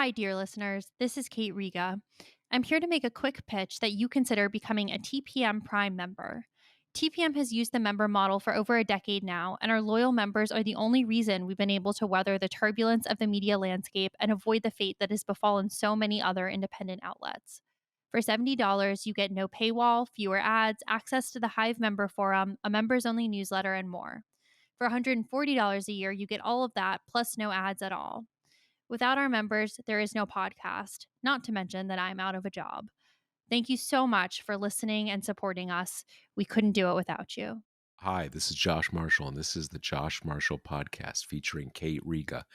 Hi, dear listeners. This is Kate Riga. I'm here to make a quick pitch that you consider becoming a TPM Prime member. TPM has used the member model for over a decade now, and our loyal members are the only reason we've been able to weather the turbulence of the media landscape and avoid the fate that has befallen so many other independent outlets. For $70, you get no paywall, fewer ads, access to the Hive member forum, a members only newsletter, and more. For $140 a year, you get all of that plus no ads at all. Without our members, there is no podcast, not to mention that I'm out of a job. Thank you so much for listening and supporting us. We couldn't do it without you. Hi, this is Josh Marshall, and this is the Josh Marshall podcast featuring Kate Riga.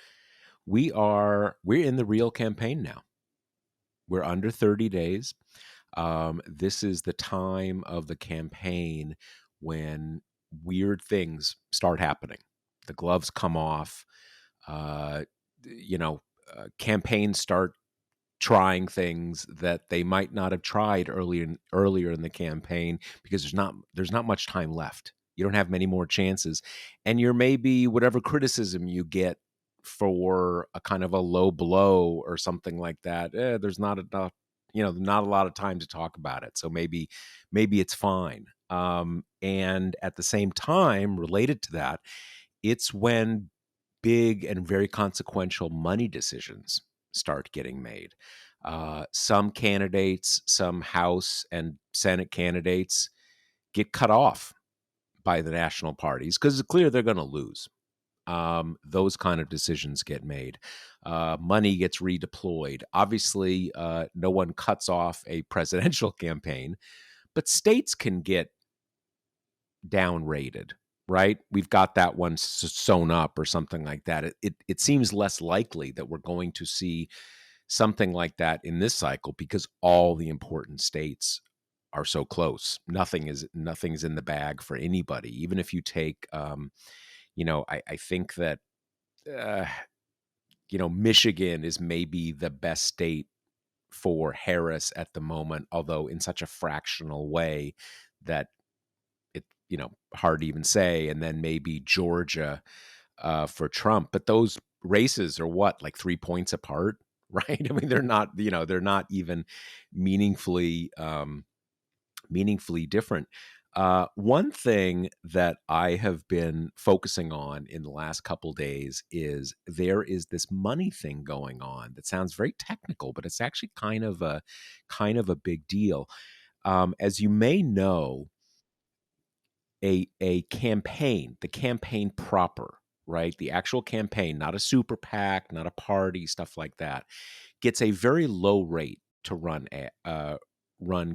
We're in the real campaign now. We're under 30 days. This is the time of the campaign when weird things start happening. The gloves come off. Uh, Campaigns start trying things that they might not have tried earlier in the campaign because there's not much time left. You don't have many more chances, and you're maybe whatever criticism you get for a kind of a low blow or something like that. There's not enough, not a lot of time to talk about it. So maybe it's fine. And at the same time, related to that, it's when big and very consequential money decisions start getting made. Some candidates, some House and Senate candidates get cut off by the national parties because it's clear they're going to lose. Those kind of decisions get made. Money gets redeployed. Obviously, no one cuts off a presidential campaign, but states can get downrated, right? We've got that one sewn up or something like that. It seems less likely that we're going to see something like that in this cycle because all the important states are so close. Nothing's in the bag for anybody. Even if you take, I think that uh, Michigan is maybe the best state for Harris at the moment, although in such a fractional way that it hard to even say. And then maybe Georgia for Trump, but those races are what, like 3 points apart, right? I mean, they're not even meaningfully different. One thing that I have been focusing on in the last couple days is there is this money thing going on that sounds very technical, but it's actually kind of a big deal. As you may know, a campaign, the campaign proper, right? The actual campaign, not a super PAC, not a party, stuff like that, gets a very low rate to run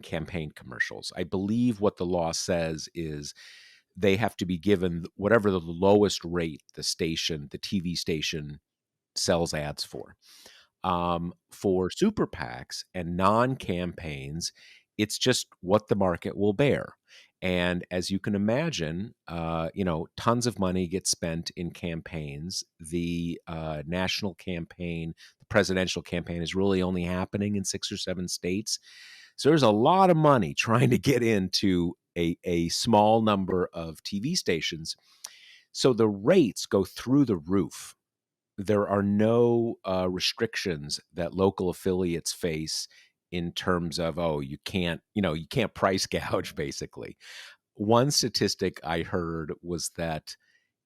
campaign commercials. I believe what the law says is they have to be given whatever the lowest rate the TV station sells ads for. For super PACs and non-campaigns, it's just what the market will bear. And as you can imagine, tons of money gets spent in campaigns. The national campaign, the presidential campaign, is really only happening in 6 or 7 states. So there's a lot of money trying to get into a small number of TV stations. So the rates go through the roof. There are no restrictions that local affiliates face in terms of, you can't price gouge, basically. One statistic I heard was that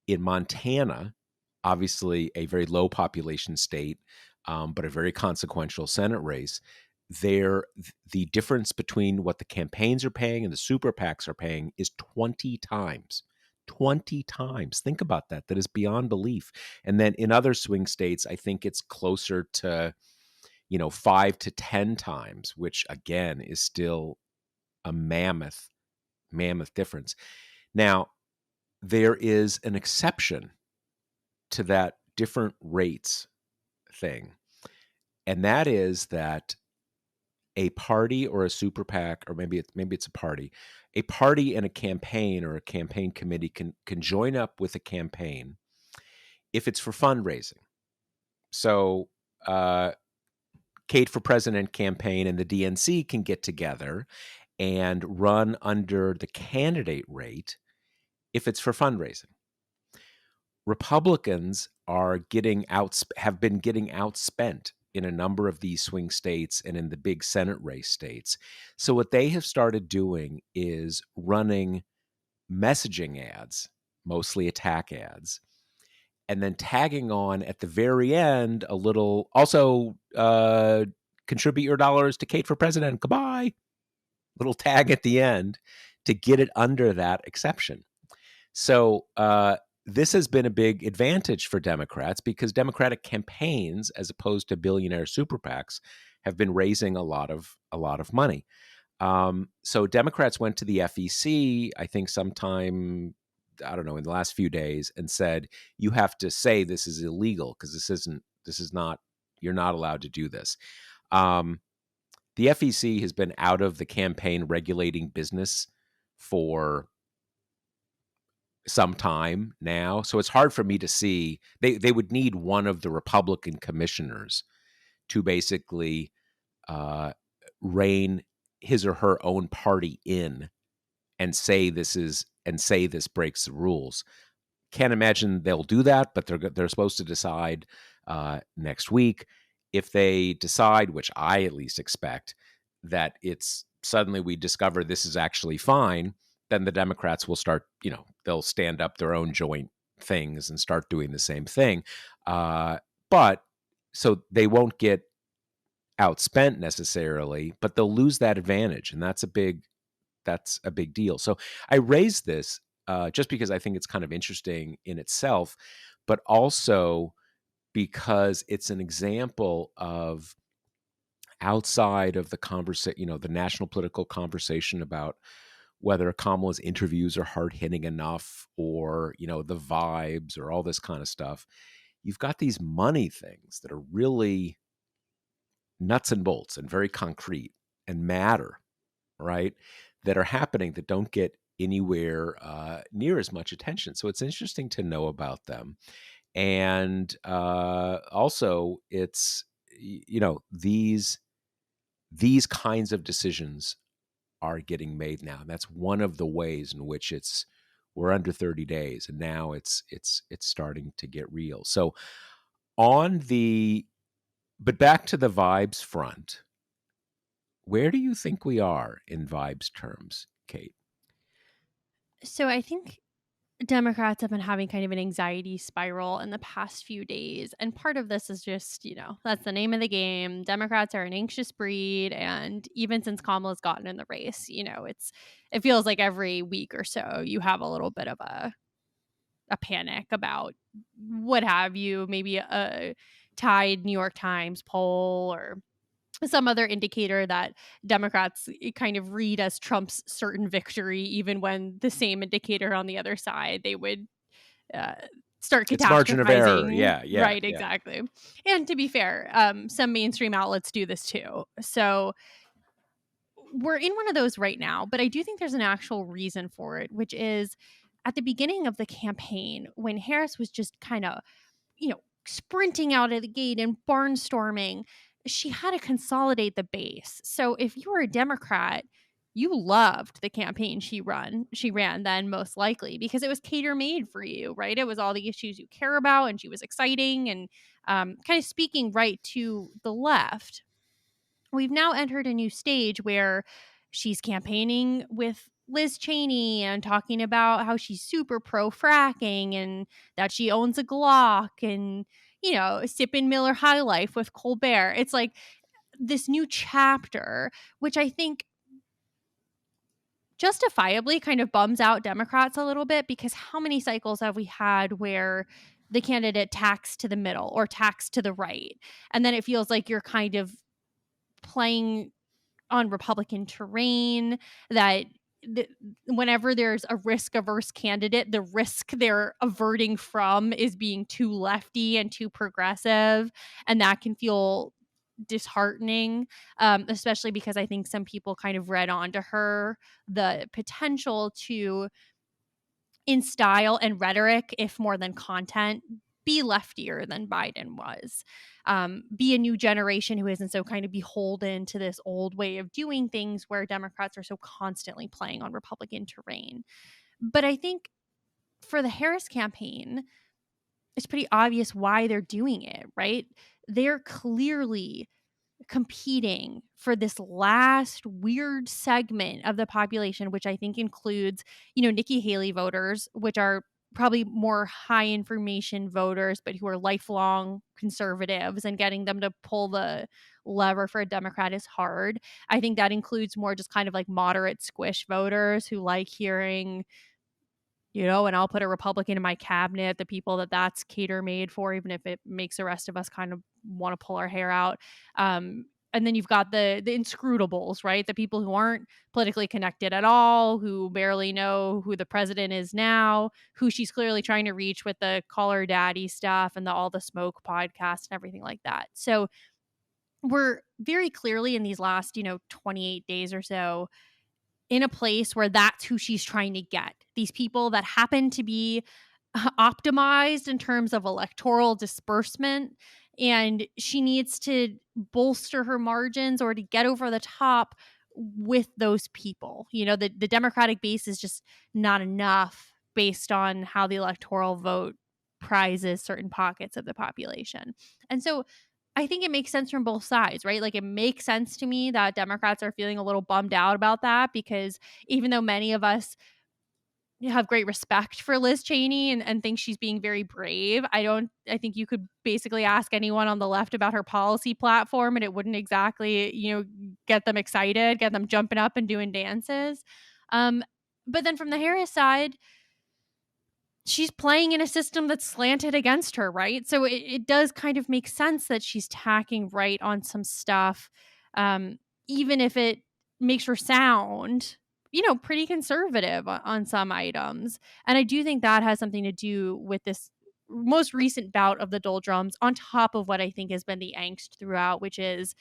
in Montana, obviously a very low population state, but a very consequential Senate race, the difference between what the campaigns are paying and the super PACs are paying is 20 times. 20 times. Think about that. That is beyond belief. And then in other swing states, I think it's closer to, 5 to 10 times, which again is still a mammoth difference. Now, there is an exception to that different rates thing. And that is that a party or a super PAC, or maybe it's a party and a campaign or a campaign committee can join up with a campaign if it's for fundraising. So, Kate for President campaign and the DNC can get together and run under the candidate rate if it's for fundraising. Republicans have been getting outspent in a number of these swing states and in the big Senate race states. So what they have started doing is running messaging ads, mostly attack ads, and then tagging on at the very end a little also contribute your dollars to Kate for president. Goodbye. Little tag at the end to get it under that exception. So this has been a big advantage for Democrats because Democratic campaigns, as opposed to billionaire super PACs, have been raising a lot of money. So Democrats went to the FEC, I think sometime, I don't know, in the last few days, and said you have to say this is illegal because this is not, you're not allowed to do this. Um, the FEC has been out of the campaign regulating business for some time now. So it's hard for me to see. They would need one of the Republican commissioners to basically uh, rein his or her own party in and say this breaks the rules. Can't imagine they'll do that, but they're supposed to decide next week. If they decide, which I at least expect, that it's suddenly we discover this is actually fine, then the Democrats will start. They'll stand up their own joint things and start doing the same thing. But so they won't get outspent necessarily, but they'll lose that advantage, and that's a big deal. So I raised this just because I think it's kind of interesting in itself, but also because it's an example of outside of the conversation, the national political conversation about whether Kamala's interviews are hard hitting enough or, the vibes or all this kind of stuff. You've got these money things that are really nuts and bolts and very concrete and matter, right? That are happening that don't get anywhere near as much attention. So it's interesting to know about them. And also, it's these kinds of decisions are getting made now. And that's one of the ways in which we're under 30 days, and now it's starting to get real. So on the but back to the vibes front, where do you think we are in vibes terms, Kate? So I think Democrats have been having kind of an anxiety spiral in the past few days. And part of this is just, that's the name of the game. Democrats are an anxious breed. And even since Kamala's gotten in the race, it feels like every week or so you have a little bit of a panic about what have you, maybe a tied New York Times poll or some other indicator that Democrats kind of read as Trump's certain victory, even when the same indicator on the other side, they would uh, start It's margin of error. catastrophizing. Yeah, yeah, Right, yeah. exactly. And to be fair, some mainstream outlets do this too. So we're in one of those right now, but I do think there's an actual reason for it, which is at the beginning of the campaign when Harris was just kind of sprinting out of the gate and barnstorming, she had to consolidate the base. So if you were a Democrat, you loved the campaign she ran then most likely because it was cater made for you, right? It was all the issues you care about and she was exciting and kind of speaking right to the left. We've now entered a new stage where she's campaigning with Liz Cheney and talking about how she's super pro fracking and that she owns a Glock and, sipping Miller High Life with Colbert. It's like this new chapter, which I think justifiably kind of bums out Democrats a little bit because how many cycles have we had where the candidate tacks to the middle or tacks to the right? And then it feels like you're kind of playing on Republican terrain, that whenever there's a risk averse candidate, the risk they're averting from is being too lefty and too progressive. And that can feel disheartening, especially because I think some people kind of read onto her the potential to, in style and rhetoric, if more than content, be leftier than Biden was. Be a new generation who isn't so kind of beholden to this old way of doing things where Democrats are so constantly playing on Republican terrain. But I think for the Harris campaign, it's pretty obvious why they're doing it, right? they're clearly competing for this last weird segment of the population, which I think includes, Nikki Haley voters, which are probably more high information voters, but who are lifelong conservatives, and getting them to pull the lever for a Democrat is hard. I think that includes more just kind of like moderate squish voters who like hearing, and I'll put a Republican in my cabinet, the people that's cater made for, even if it makes the rest of us kind of want to pull our hair out. And then you've got the inscrutables, right? The people who aren't politically connected at all, who barely know who the president is now, who she's clearly trying to reach with the Call Her Daddy stuff and the All the Smoke podcast and everything like that. So we're very clearly in these last, 28 days or so in a place where that's who she's trying to get. These people that happen to be optimized in terms of electoral disbursement. And she needs to bolster her margins or to get over the top with those people. The Democratic base is just not enough based on how the electoral vote prizes certain pockets of the population. And so I think it makes sense from both sides, right? Like, it makes sense to me that Democrats are feeling a little bummed out about that, because even though many of us have great respect for Liz Cheney and think she's being very brave, I think you could basically ask anyone on the left about her policy platform and it wouldn't exactly, get them excited, get them jumping up and doing dances. Um, but then from the Harris side, she's playing in a system that's slanted against her, right? So it does kind of make sense that she's tacking right on some stuff, even if it makes her sound, pretty conservative on some items. And I do think that has something to do with this most recent bout of the doldrums, on top of what I think has been the angst throughout, which is,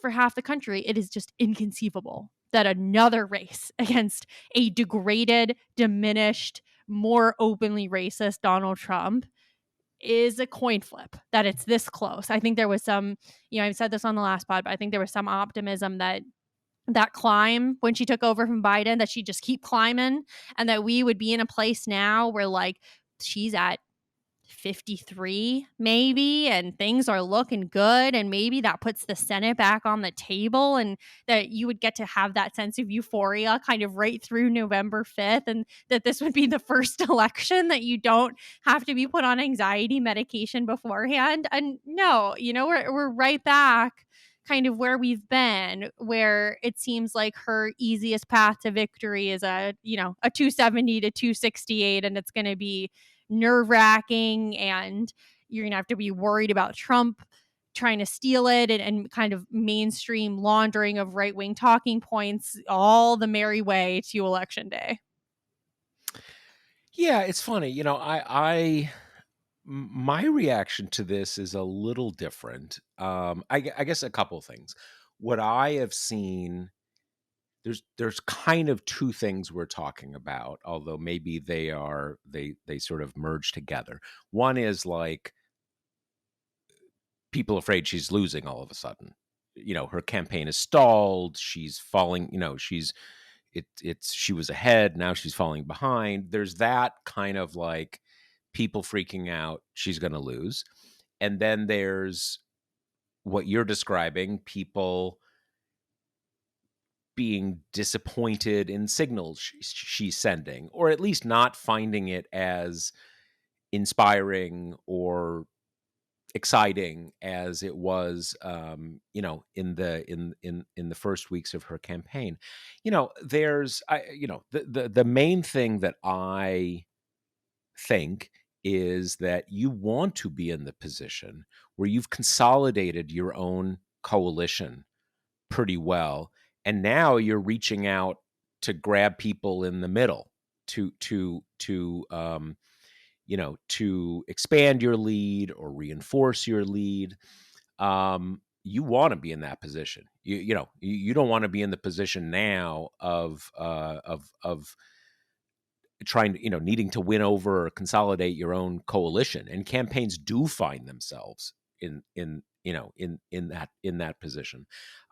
for half the country, it is just inconceivable that another race against a degraded, diminished, more openly racist Donald Trump is a coin flip, that it's this close. I think there was some, I said this on the last pod, but I think there was some optimism that climb when she took over from Biden, that she'd just keep climbing, and that we would be in a place now where, like, she's at 53 maybe, and things are looking good, and maybe that puts the Senate back on the table, and that you would get to have that sense of euphoria kind of right through November 5th, and that this would be the first election that you don't have to be put on anxiety medication beforehand. And no, we're right back kind of where we've been, where it seems like her easiest path to victory is a 270 to 268, and it's going to be nerve wracking, and you're going to have to be worried about Trump trying to steal it, and kind of mainstream laundering of right wing talking points all the merry way to election day. Yeah, it's funny. My reaction to this is a little different. I guess a couple things. What I have seen, there's kind of two things we're talking about, although maybe they sort of merge together. One is like people afraid she's losing all of a sudden. Her campaign is stalled. She's falling. She was ahead. Now she's falling behind. There's that kind of like people freaking out. She's going to lose. And then there's what you're describing, people being disappointed in signals she's sending, or at least not finding it as inspiring or exciting as it was, in the first weeks of her campaign. There's, the main thing that I think is that you want to be in the position where you've consolidated your own coalition pretty well, and now you're reaching out to grab people in the middle to expand your lead or reinforce your lead. You want to be in that position. You don't want to be in the position now of trying to, needing to win over or consolidate your own coalition. And campaigns do find themselves in that position.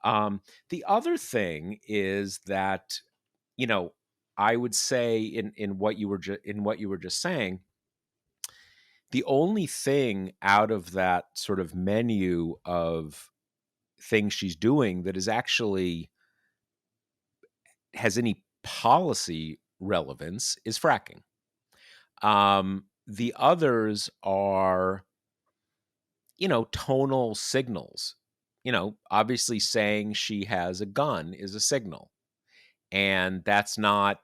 The other thing is that, I would say in what you were just saying, the only thing out of that sort of menu of things she's doing that is actually has any policy relevance is fracking. The others are, tonal signals. Obviously saying she has a gun is a signal. And that's not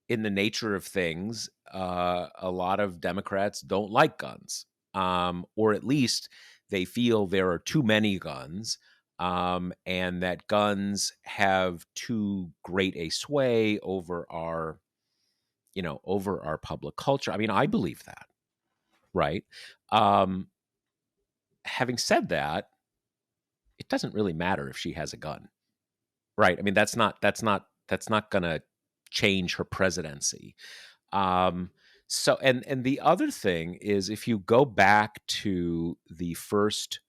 in the nature of things. A lot of Democrats don't like guns, or at least they feel there are too many guns, and that guns have too great a sway over our public culture. I mean, I believe that, right? Um, Having said that, it doesn't really matter if she has a gun, right? I mean, that's not going to change her presidency. Um, and the other thing is, if you go back to the first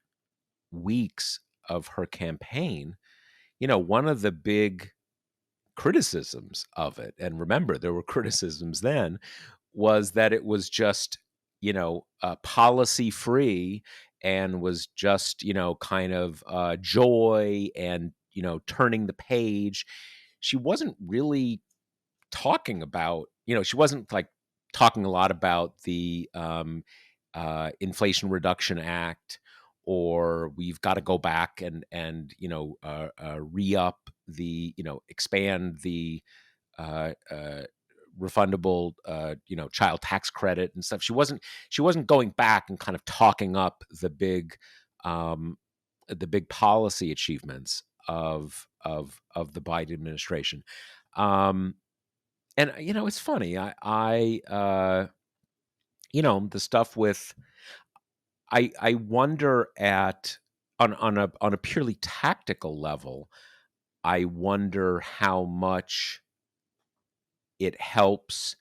weeks of her campaign, one of the big criticisms of it, and remember, there were criticisms then, was that it was just, policy free, and was just, kind of joy and, turning the page. She wasn't really talking about, she wasn't like talking a lot about the Inflation Reduction Act, or we've got to go back and re-up the, expand the uh, uh, refundable child tax credit and stuff. She wasn't going back and kind of talking up the big policy achievements of the Biden administration. Um, and it's funny. The stuff with I wonder at on a purely tactical level. I wonder how much it helps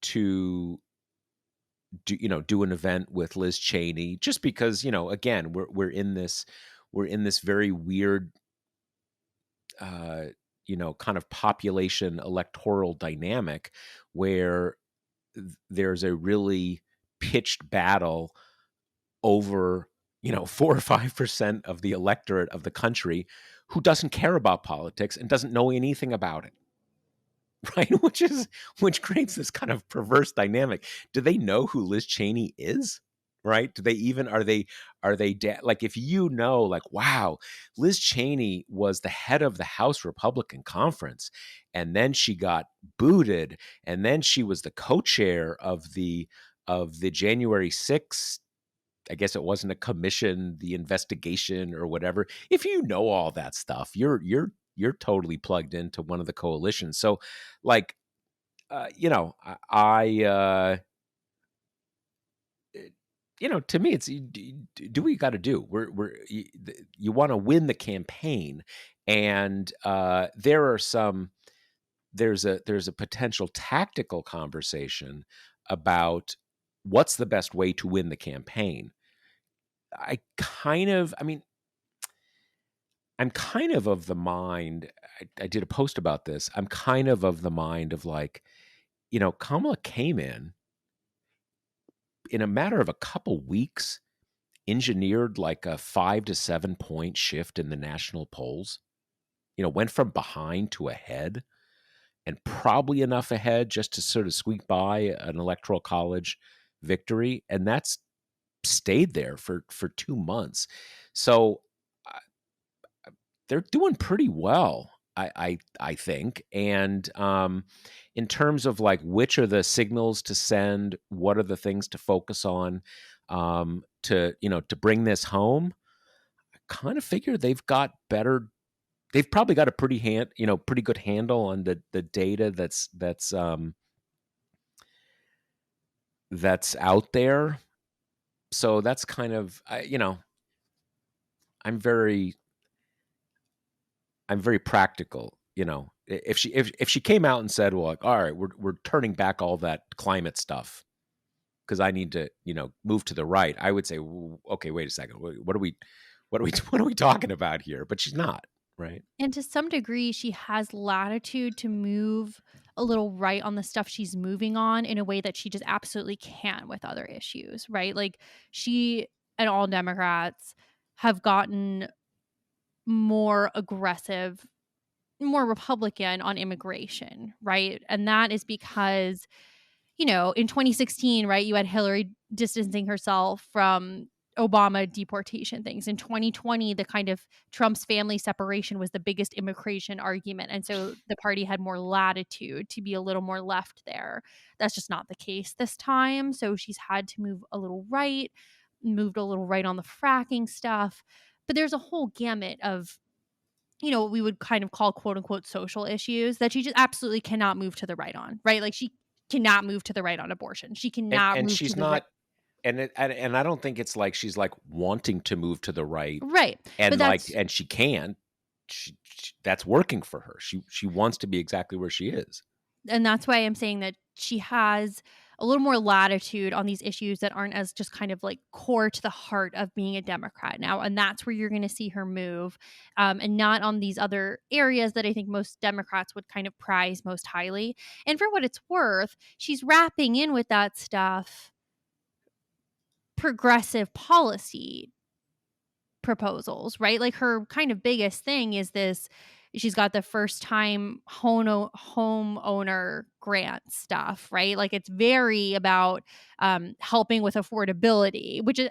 to do an event with Liz Cheney, just because again we're in this very weird uh, kind of population electoral dynamic where there's a really pitched battle over 4 or 5% of the electorate of the country who doesn't care about politics and doesn't know anything about it. Right. Which creates this kind of perverse dynamic. Do they know who Liz Cheney is? Right. Do they even like, if like, wow, Liz Cheney was the head of the House Republican Conference, and then she got booted, and then she was the co-chair of the January 6th. I guess it wasn't a commission, the investigation or whatever. If you know all that stuff, you're totally plugged into one of the coalitions. So, like, I to me, it's do what you got to do. You want to win the campaign, and there's a potential tactical conversation about what's the best way to win the campaign. I mean, I'm kind of the mind. I did a post about this. I'm kind of the mind of, like, Kamala came in a matter of a couple weeks, engineered like a 5 to 7 point shift in the national polls. Went from behind to ahead, and probably enough ahead just to sort of squeak by an electoral college victory, and that's stayed there for 2 months. So they're doing pretty well, I think. And in terms of, like, which are the signals to send, what are the things to focus on, to bring this home, I kind of figure they've got better. They've probably got a pretty good handle on the data that's out there. So that's kind of, I'm very I'm very practical. If she came out and said, well, like, all right, we're turning back all that climate stuff because I need to, move to the right, I would say, okay, wait a second, what are we what are we talking about here? But she's not. right. And to some degree, she has latitude to move a little right on the stuff she's moving on in a way that she just absolutely can't with other issues, right? Like, she and all Democrats have gotten more aggressive, more Republican on immigration, right? And that is because, in 2016, right, you had Hillary distancing herself from Obama deportation things. In 2020, the kind of Trump's family separation was the biggest immigration argument. And so the party had more latitude to be a little more left there. That's just not the case this time. So she's had to move a little right, moved a little right on the fracking stuff. But there's a whole gamut of what we would kind of call quote unquote social issues that she just absolutely cannot move to the right on, right? Like, she cannot move to the right on abortion. She cannot And move to she's the right. not, and I don't think it's like she's, like, wanting to move to the right Right. But and, like, that's and she can. She that's working for her. She wants to be exactly where she is. and that's why I'm saying that she has a little more latitude on these issues that aren't as just kind of like core to the heart of being a Democrat now. And that's where you're going to see her move, and not on these other areas that I think most Democrats would kind of prize most highly. And for what it's worth, she's wrapping in with that stuff progressive policy proposals, right? Like, her kind of biggest thing is this. She's got the first time homeowner grant stuff, right? Like, it's very about helping with affordability, which is,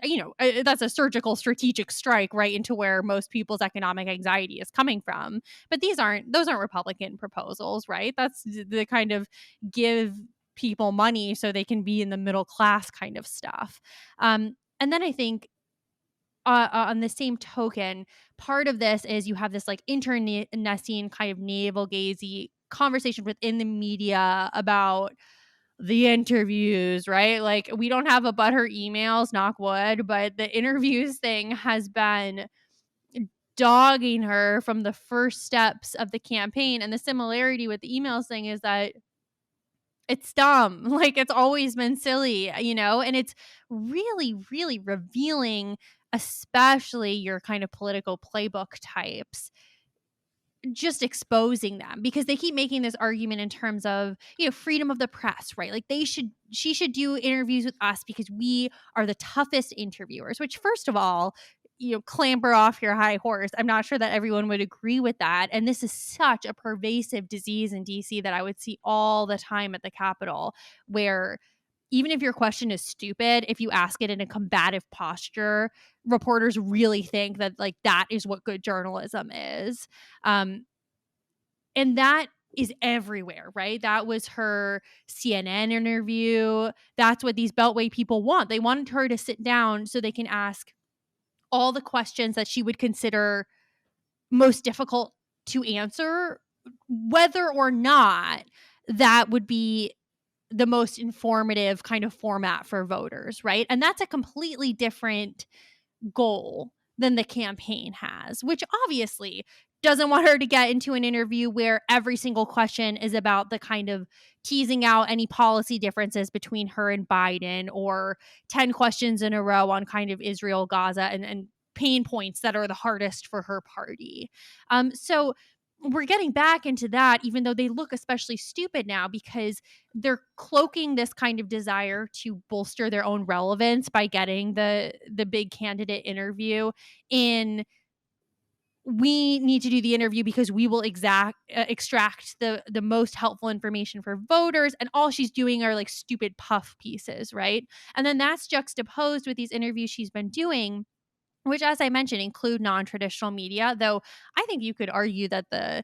that's a surgical strategic strike right into where most people's economic anxiety is coming from. But those aren't Republican proposals, right? That's the kind of give people money so they can be in the middle class kind of stuff. And then I think, on the same token, part of this is you have this like internecine kind of navel gazy conversation within the media about the interviews, right? Like, we don't have a but her emails, knock wood, but the interviews thing has been dogging her from the first steps of the campaign. And the similarity with the emails thing is that it's dumb. Like, it's always been silly, and it's really, really revealing, especially your kind of political playbook types, just exposing them because they keep making this argument in terms of, freedom of the press, right? Like, she should do interviews with us because we are the toughest interviewers, which, first of all, clamber off your high horse. I'm not sure that everyone would agree with that. And this is such a pervasive disease in DC that I would see all the time at the Capitol, where even if your question is stupid, if you ask it in a combative posture, reporters really think that, like, that is what good journalism is. Um, and that is everywhere, right? That was her CNN interview. That's what these Beltway people want. They wanted her to sit down so they can ask all the questions that she would consider most difficult to answer, whether or not that would be the most informative kind of format for voters, right? And that's a completely different goal than the campaign has, which obviously doesn't want her to get into an interview where every single question is about the kind of teasing out any policy differences between her and Biden, or 10 questions in a row on kind of Israel, Gaza, and pain points that are the hardest for her party. So we're getting back into that, even though they look especially stupid now because they're cloaking this kind of desire to bolster their own relevance by getting the big candidate interview in, we need to do the interview because we will extract the most helpful information for voters, and all she's doing are like stupid puff pieces, right? And then that's juxtaposed with these interviews she's been doing, which, as I mentioned, include non-traditional media, though I think you could argue that the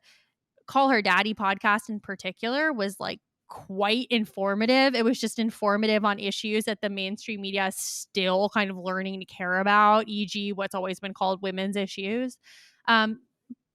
Call Her Daddy podcast in particular was like quite informative. It was just informative on issues that the mainstream media is still kind of learning to care about, e.g., what's always been called women's issues. Um,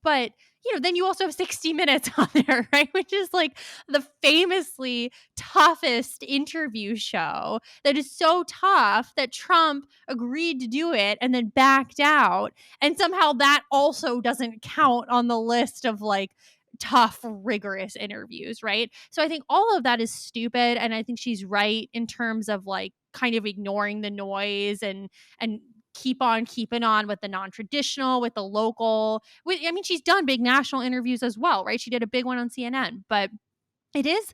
but, then you also have 60 Minutes on there, right? Which is like the famously toughest interview show that is so tough that Trump agreed to do it and then backed out. And somehow that also doesn't count on the list of like tough, rigorous interviews, right? So I think all of that is stupid. And I think she's right in terms of like kind of ignoring the noise and keep on keeping on with the non-traditional, with the local. I mean, she's done big national interviews as well, right? She did a big one on CNN, but it is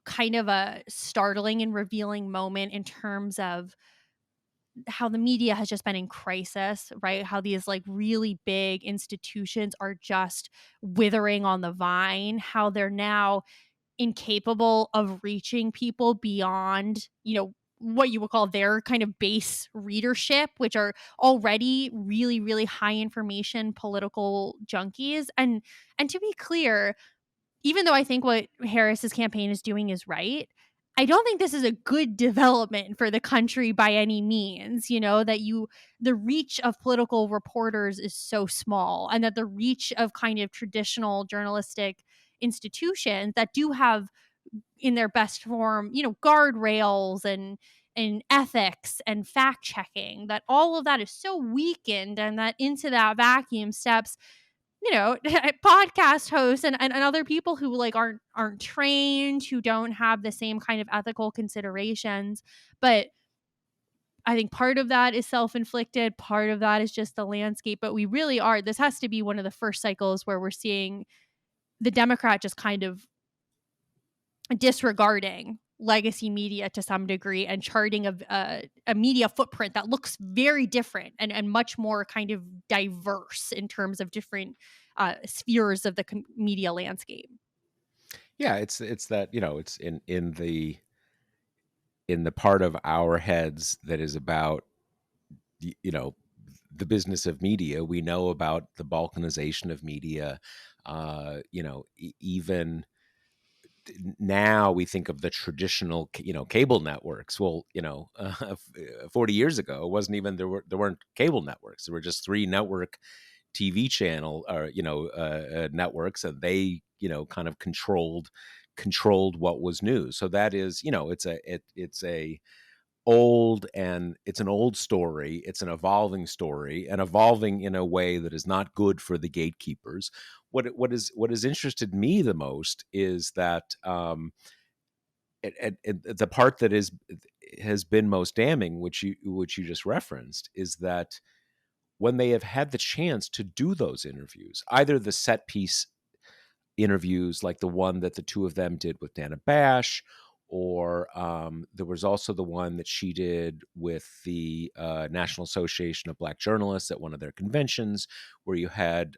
kind of a startling and revealing moment in terms of how the media has just been in crisis, right? How these like really big institutions are just withering on the vine, how they're now incapable of reaching people beyond, what you would call their kind of base readership, which are already really, really high information political junkies. And to be clear, even though I think what Harris's campaign is doing is right, I don't think this is a good development for the country by any means, that the reach of political reporters is so small, and that the reach of kind of traditional journalistic institutions that do have in their best form, guardrails and ethics and fact checking, that all of that is so weakened, and that into that vacuum steps podcast hosts and other people who like aren't trained, who don't have the same kind of ethical considerations. But I think part of that is self-inflicted, part of that is just the landscape. But we really are, this has to be one of the first cycles where we're seeing the Democrat just kind of disregarding legacy media to some degree and charting a media footprint that looks very different and much more kind of diverse in terms of different spheres of the media landscape. Yeah, it's that, it's in the part of our heads that is about you know the business of media. We know about the balkanization of media. Even now we think of the traditional cable networks. Well, 40 years ago it wasn't even, there weren't cable networks. There were just three network TV channel, or networks, and they kind of controlled what was news. So that is, it's a old, and it's an old story. It's an evolving story, and evolving in a way that is not good for the gatekeepers. What has interested me the most is that, the part that has been most damning, which you just referenced, is that when they have had the chance to do those interviews, either the set piece interviews like the one that the two of them did with Dana Bash, or there was also the one that she did with the National Association of Black Journalists at one of their conventions, where you had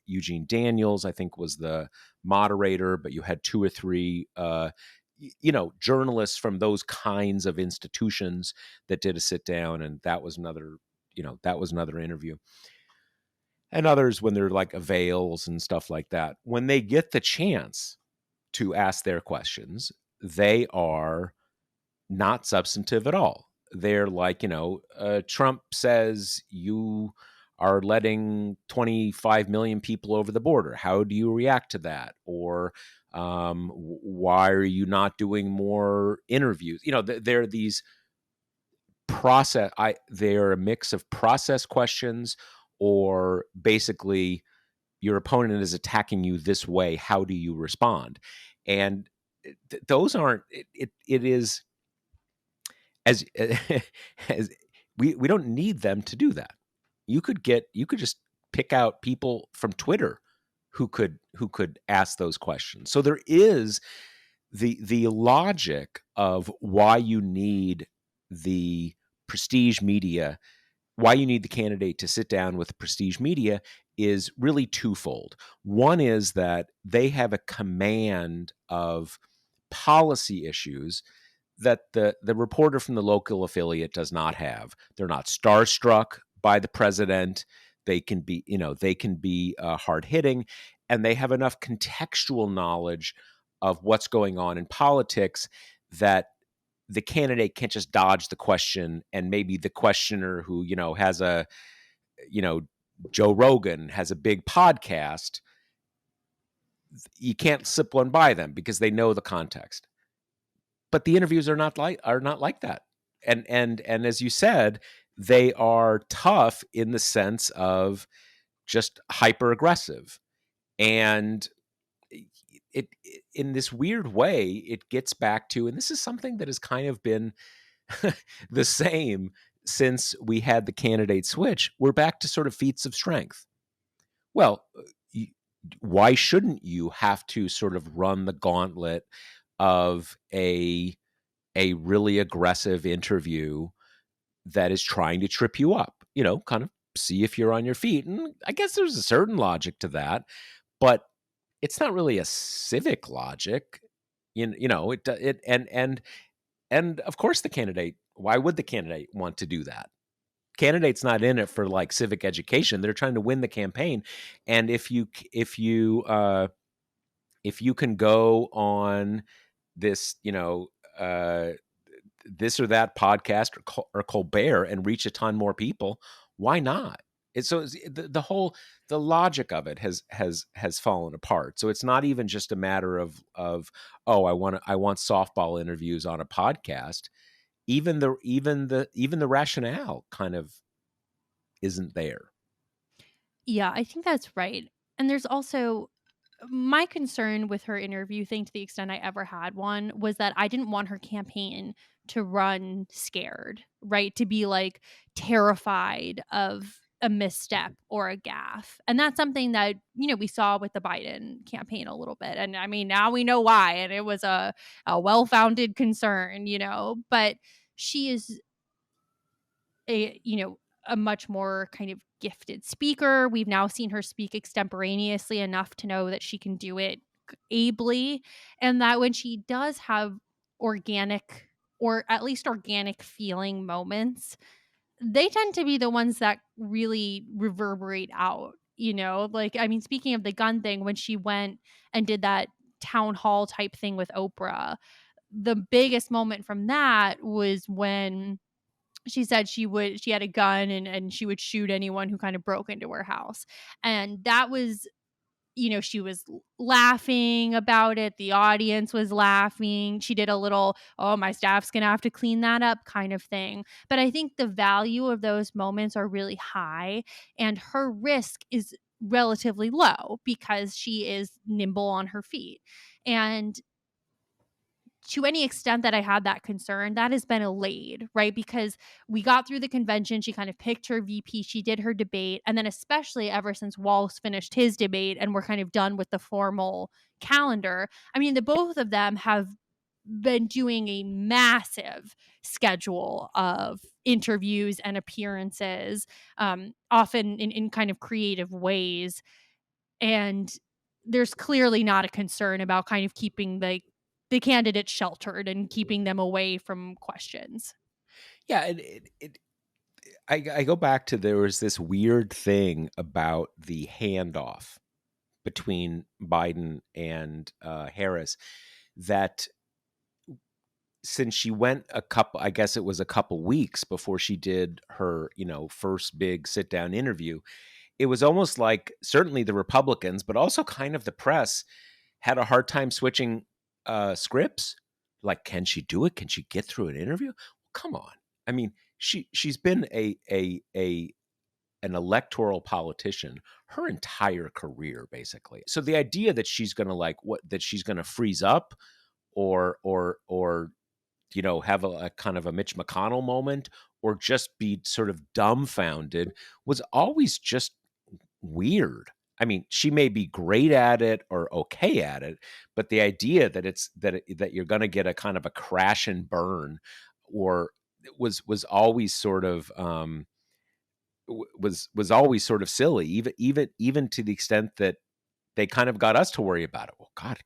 Eugene Daniels, I think, was the moderator, but you had two or three journalists from those kinds of institutions that did a sit down, and that was another interview. And others when they're like avails and stuff like that. When they get the chance to ask their questions, they are not substantive at all. They're like, Trump says you are letting 25 million people over the border. How do you react to that? Or why are you not doing more interviews? There are these they're a mix of process questions, or basically your opponent is attacking you this way, how do you respond? And those aren't it is as as we don't need them to do that. You could just pick out people from Twitter who could ask those questions. So there is the logic of why you need the prestige media, why you need the candidate to sit down with the prestige media, is really twofold. One is that they have a command of policy issues that the reporter from the local affiliate does not have. They're not starstruck by the president. They can be hard hitting, and they have enough contextual knowledge of what's going on in politics that the candidate can't just dodge the question, and maybe the questioner who has you know Joe Rogan has a big podcast, you can't slip one by them because they know the context. But the interviews are not like that. And as you said, they are tough in the sense of just hyper aggressive. And in this weird way, it gets back to, and this is something that has kind of been the same since we had the candidate switch, we're back to sort of feats of strength. Well, why shouldn't you have to sort of run the gauntlet of a really aggressive interview that is trying to trip you up? Kind of see if you're on your feet. And I guess there's a certain logic to that, but it's not really a civic logic. And of course the candidate, why would the candidate want to do that? Candidate's not in it for like civic education. They're trying to win the campaign. And if you can go on this, this or that podcast or Colbert and reach a ton more people, why not? The whole the logic of it has fallen apart. So it's not even just a matter of oh, I want softball interviews on a podcast. Even the rationale kind of isn't there. Yeah, I think that's right. And there's also my concern with her interview thing, to the extent I ever had one, was that I didn't want her campaign to run scared, right? To be like terrified of a misstep or a gaffe. And that's something that, we saw with the Biden campaign a little bit. And I mean, now we know why. And it was a well founded concern, but she is a much more kind of gifted speaker. We've now seen her speak extemporaneously enough to know that she can do it ably, and that when she does have organic, or at least organic feeling moments, they tend to be the ones that really reverberate out, like, I mean, speaking of the gun thing, when she went and did that town hall type thing with Oprah, the biggest moment from that was when she said she had a gun, and she would shoot anyone who kind of broke into her house. And that was, she was laughing about it. The audience was laughing. She did a little, oh, my staff's going to have to clean that up kind of thing. But I think the value of those moments are really high, and her risk is relatively low because she is nimble on her feet. And to any extent that I had that concern, that has been allayed, right? Because we got through the convention, she kind of picked her VP, she did her debate, and then especially ever since Walz finished his debate and we're kind of done with the formal calendar, I mean, the both of them have been doing a massive schedule of interviews and appearances, often in kind of creative ways. And there's clearly not a concern about kind of keeping the candidates sheltered and keeping them away from questions. Yeah, I go back to there was this weird thing about the handoff between Biden and Harris that since she went I guess it was a couple weeks before she did her, first big sit down interview, it was almost like certainly the Republicans, but also kind of the press had a hard time switching scripts. Like, can she do it? Can she get through an interview? Come on. I mean, she's been a an electoral politician her entire career, basically. So the idea that she's going to that she's going to freeze up or have a kind of a Mitch McConnell moment or just be sort of dumbfounded was always just weird. I mean, she may be great at it or okay at it, but the idea that that you're going to get a kind of a crash and burn or was always sort of was always sort of silly, even to the extent that they kind of got us to worry about it. Well, God,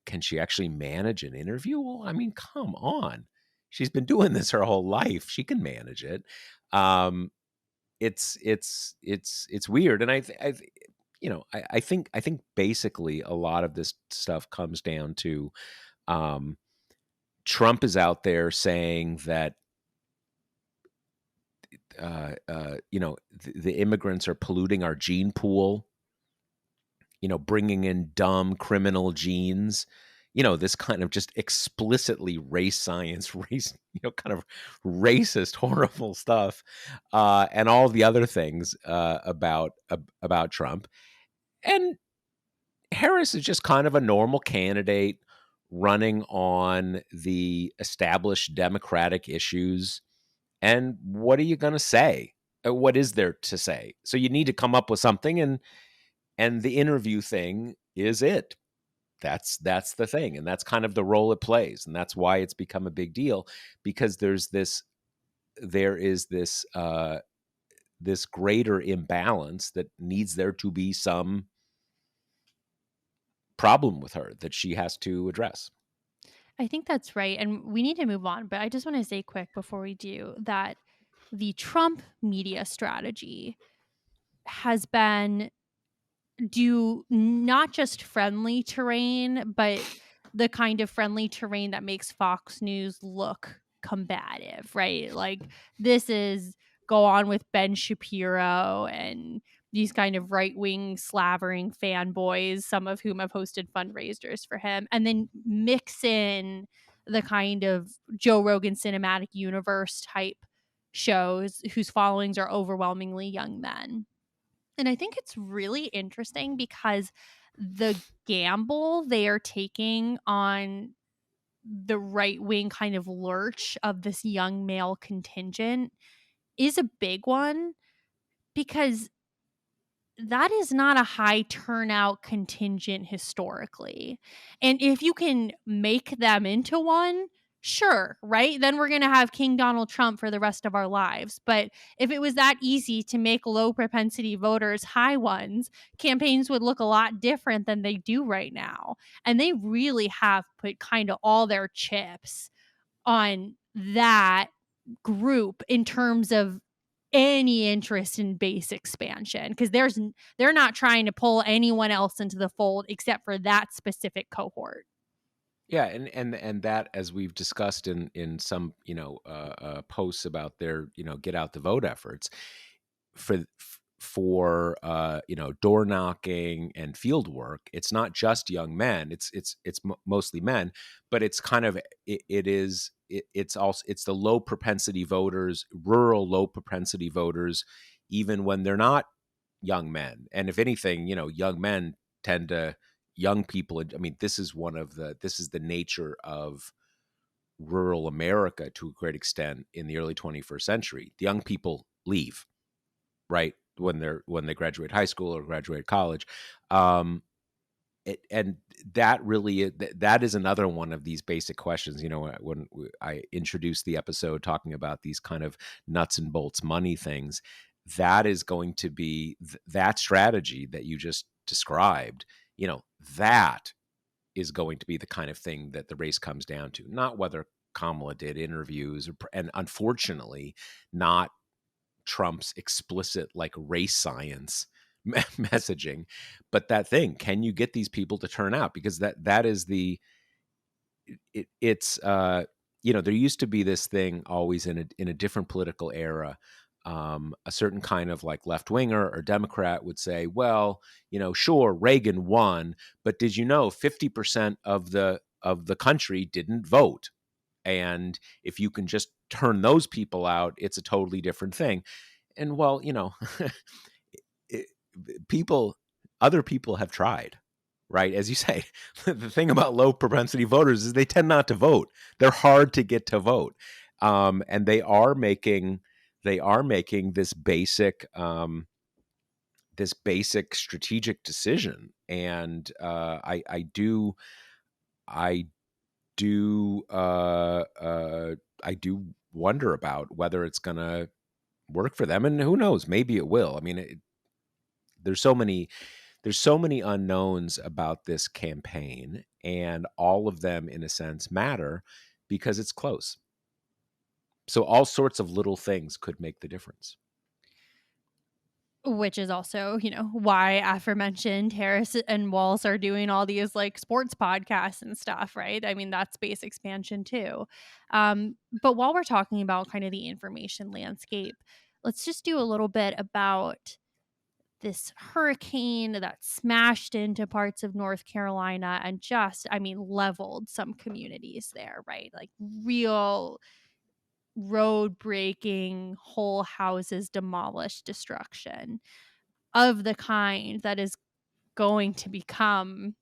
can she actually manage an interview? Well, I mean, come on. She's been doing this her whole life. She can manage it. Um, it's weird, and I think basically a lot of this stuff comes down to um, Trump is out there saying that the immigrants are polluting our gene pool, bringing in dumb criminal genes, this kind of just explicitly race science, race, kind of racist, horrible stuff, and all the other things about Trump. And Harris is just kind of a normal candidate running on the established Democratic issues. And what are you going to say? What is there to say? So you need to come up with something, and the interview thing is it. That's the thing, and that's kind of the role it plays, and that's why it's become a big deal, because there is this greater imbalance that needs there to be some problem with her that she has to address. I think that's right. And we need to move on, but I just want to say quick before we do that the Trump media strategy has been do not just friendly terrain, but the kind of friendly terrain that makes Fox News look combative, right? Like this is go on with Ben Shapiro and these kind of right wing slavering fanboys, some of whom have hosted fundraisers for him, and then mix in the kind of Joe Rogan cinematic universe type shows whose followings are overwhelmingly young men. And I think it's really interesting because the gamble they are taking on the right wing kind of lurch of this young male contingent is a big one because that is not a high turnout contingent historically. And if you can make them into one, sure, right? Then we're going to have King Donald Trump for the rest of our lives. But if it was that easy to make low propensity voters high ones, campaigns would look a lot different than they do right now. And they really have put kind of all their chips on that group in terms of any interest in base expansion because they're not trying to pull anyone else into the fold except for that specific cohort. Yeah, and that, as we've discussed in some posts about their get out the vote efforts, for door knocking and field work, it's not just young men, it's mostly men, but it's kind of it's also it's the low propensity voters, rural low propensity voters, even when they're not young men. And if anything, young men tend to young people, I mean, this is the nature of rural America to a great extent in the early 21st century. The young people leave, right? When they graduate high school or graduate college. And that really that is another one of these basic questions. When I introduced the episode talking about these kind of nuts and bolts money things, that is going to be that strategy that you just described. That is going to be the kind of thing that the race comes down to, not whether Kamala did interviews, and unfortunately, not Trump's explicit like race science messaging, but that thing, can you get these people to turn out? Because that is it's there used to be this thing always in a different political era. A certain kind of like left winger or Democrat would say, well, sure, Reagan won, but did you know 50% of the country didn't vote? And if you can just turn those people out, it's a totally different thing. And well, it, people, other people have tried, right? As you say, the thing about low propensity voters is they tend not to vote. They're hard to get to vote, and they are making this basic strategic decision. And I do I do wonder about whether it's going to work for them, and who knows, maybe it will. I mean, there's so many unknowns about this campaign, and all of them in a sense matter because it's close. So all sorts of little things could make the difference. Which is also, why aforementioned Harris and Walls are doing all these like sports podcasts and stuff, right? I mean, that's space expansion too. But while we're talking about kind of the information landscape, let's just do a little bit about this hurricane that smashed into parts of North Carolina and just, I mean, leveled some communities there, right? Like real road breaking, whole houses demolished destruction of the kind that is going to become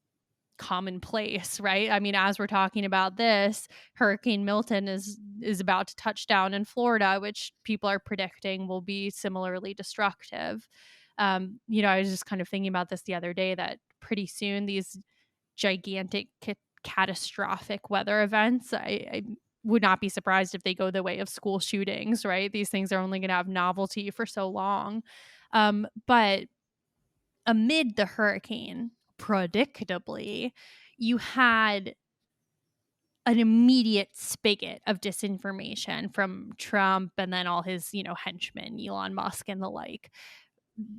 commonplace, right? I mean, as we're talking about this, Hurricane Milton is about to touch down in Florida, which people are predicting will be similarly destructive. I was just kind of thinking about this the other day that pretty soon these gigantic catastrophic weather events, I would not be surprised if they go the way of school shootings, right? These things are only going to have novelty for so long. But amid the hurricane, predictably, you had an immediate spigot of disinformation from Trump and then all his, henchmen, Elon Musk and the like,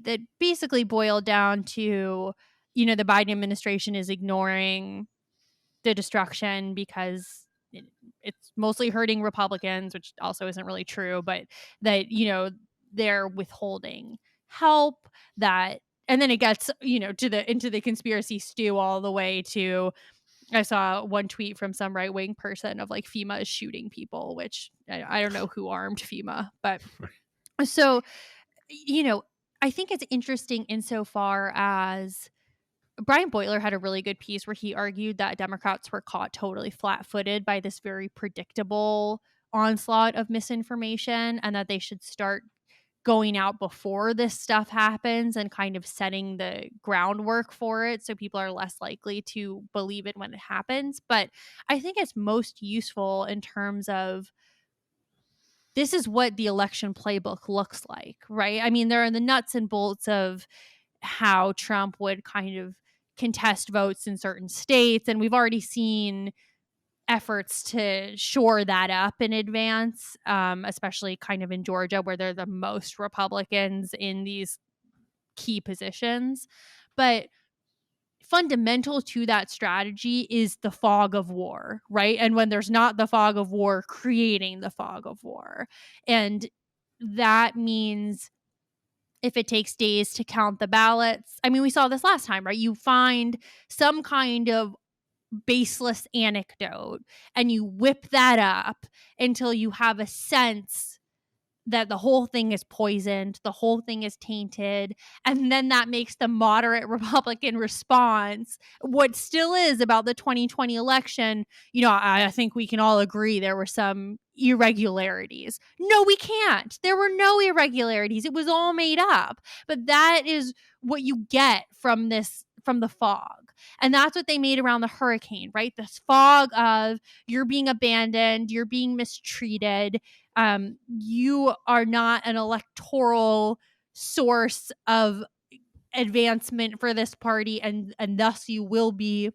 that basically boiled down to, the Biden administration is ignoring the destruction because it's mostly hurting Republicans, which also isn't really true, but that, they're withholding help, that and then it gets, to the into the conspiracy stew all the way to I saw one tweet from some right-wing person of like FEMA is shooting people, which I don't know who armed FEMA, but so, you know, I think it's interesting insofar as Brian Boyler had a really good piece where he argued that Democrats were caught totally flat-footed by this very predictable onslaught of misinformation, and that they should start going out before this stuff happens and kind of setting the groundwork for it so people are less likely to believe it when it happens. But I think it's most useful in terms of this is what the election playbook looks like, right? I mean, there are the nuts and bolts of how Trump would kind of contest votes in certain states. And we've already seen efforts to shore that up in advance, especially kind of in Georgia, where they're the most Republicans in these key positions. But fundamental to that strategy is the fog of war, right? And when there's not the fog of war, creating the fog of war. And that means if it takes days to count the ballots, I mean, we saw this last time, right? You find some kind of baseless anecdote and you whip that up until you have a sense that the whole thing is poisoned, the whole thing is tainted, and then that makes the moderate Republican response what still is about the 2020 election. I think we can all agree there were some irregularities. No, we can't. There were no irregularities. It was all made up. But that is what you get from the fog. And that's what they made around the hurricane, right? This fog of you're being abandoned, you're being mistreated, you are not an electoral source of advancement for this party, and thus you will be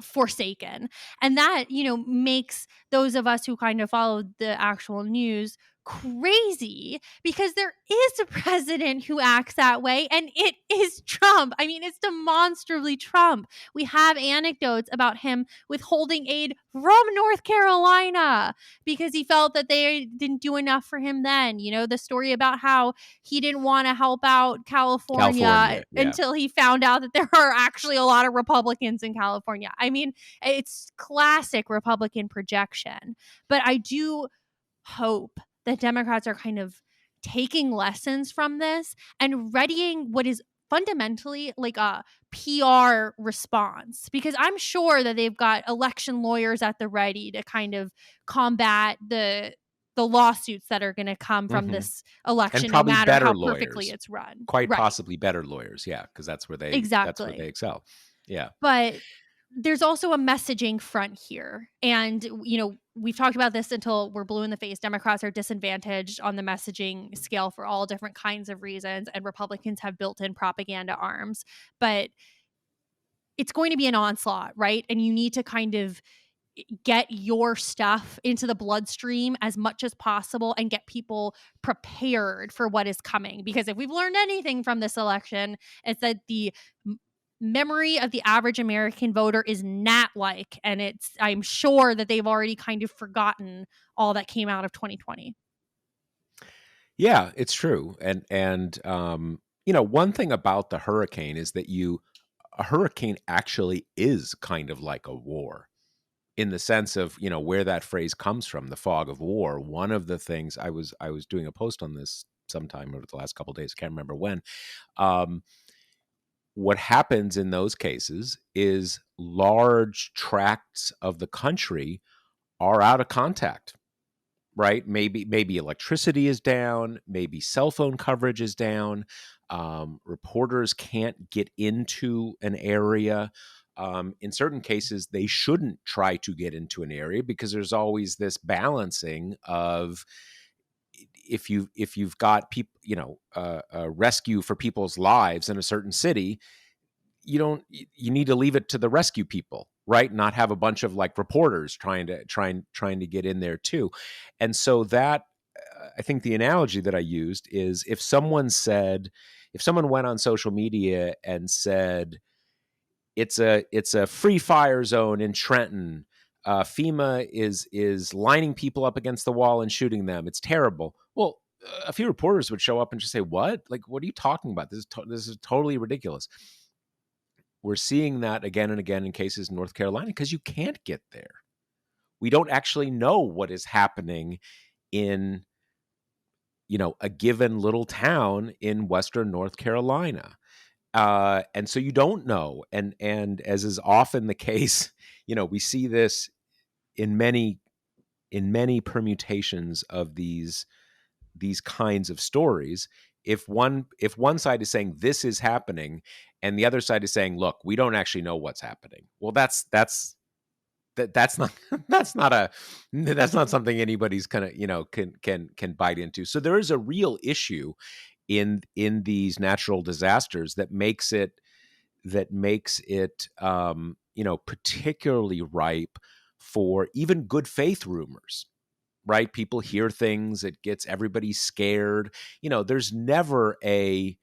forsaken. And that, makes those of us who kind of follow the actual news crazy because there is a president who acts that way, and it is Trump. I mean, it's demonstrably Trump. We have anecdotes about him withholding aid from North Carolina because he felt that they didn't do enough for him then. The story about how he didn't want to help out California California, yeah. until he found out that there are actually a lot of Republicans in California. I mean, it's classic Republican projection. But I do hope that Democrats are kind of taking lessons from this and readying what is fundamentally like a PR response, because I'm sure that they've got election lawyers at the ready to kind of combat the lawsuits that are going to come from Mhm. this And election, no probably matter how better perfectly lawyers, it's run. quite Right. possibly better lawyers, yeah, because that's where they Exactly. excel. Yeah. But there's also a messaging front here. And, we've talked about this until we're blue in the face. Democrats are disadvantaged on the messaging scale for all different kinds of reasons, and Republicans have built in propaganda arms. But it's going to be an onslaught, right? And you need to kind of get your stuff into the bloodstream as much as possible and get people prepared for what is coming. Because if we've learned anything from this election, it's that the memory of the average American voter is gnat like. And I'm sure that they've already kind of forgotten all that came out of 2020. Yeah, it's true. One thing about the hurricane is that a hurricane actually is kind of like a war in the sense of, where that phrase comes from, the fog of war. One of the things I was doing a post on this sometime over the last couple of days, I can't remember when. Um, what happens in those cases is large tracts of the country are out of contact, right? Maybe electricity is down, maybe cell phone coverage is down. Reporters can't get into an area. In certain cases, they shouldn't try to get into an area because there's always this balancing of, if you've got people, a rescue for people's lives in a certain city, you need to leave it to the rescue people, right? Not have a bunch of like reporters trying to get in there too. And so that, I think the analogy that I used is, if someone went on social media and said it's a free fire zone in Trenton, FEMA is lining people up against the wall and shooting them, it's terrible. Well, a few reporters would show up and just say, what, like, what are you talking about? This is totally ridiculous. We're seeing that again and again in cases in North Carolina because you can't get there. We don't actually know what is happening in, a given little town in Western North Carolina. And so you don't know. And as is often the case, we see this in many permutations of these kinds of stories. If one side is saying this is happening and the other side is saying, look, we don't actually know what's happening, well, that's not that's not something anybody's kind of, can bite into. So there is a real issue in these natural disasters that makes it particularly ripe for even good faith rumors, right? People hear things, it gets everybody scared. There's never a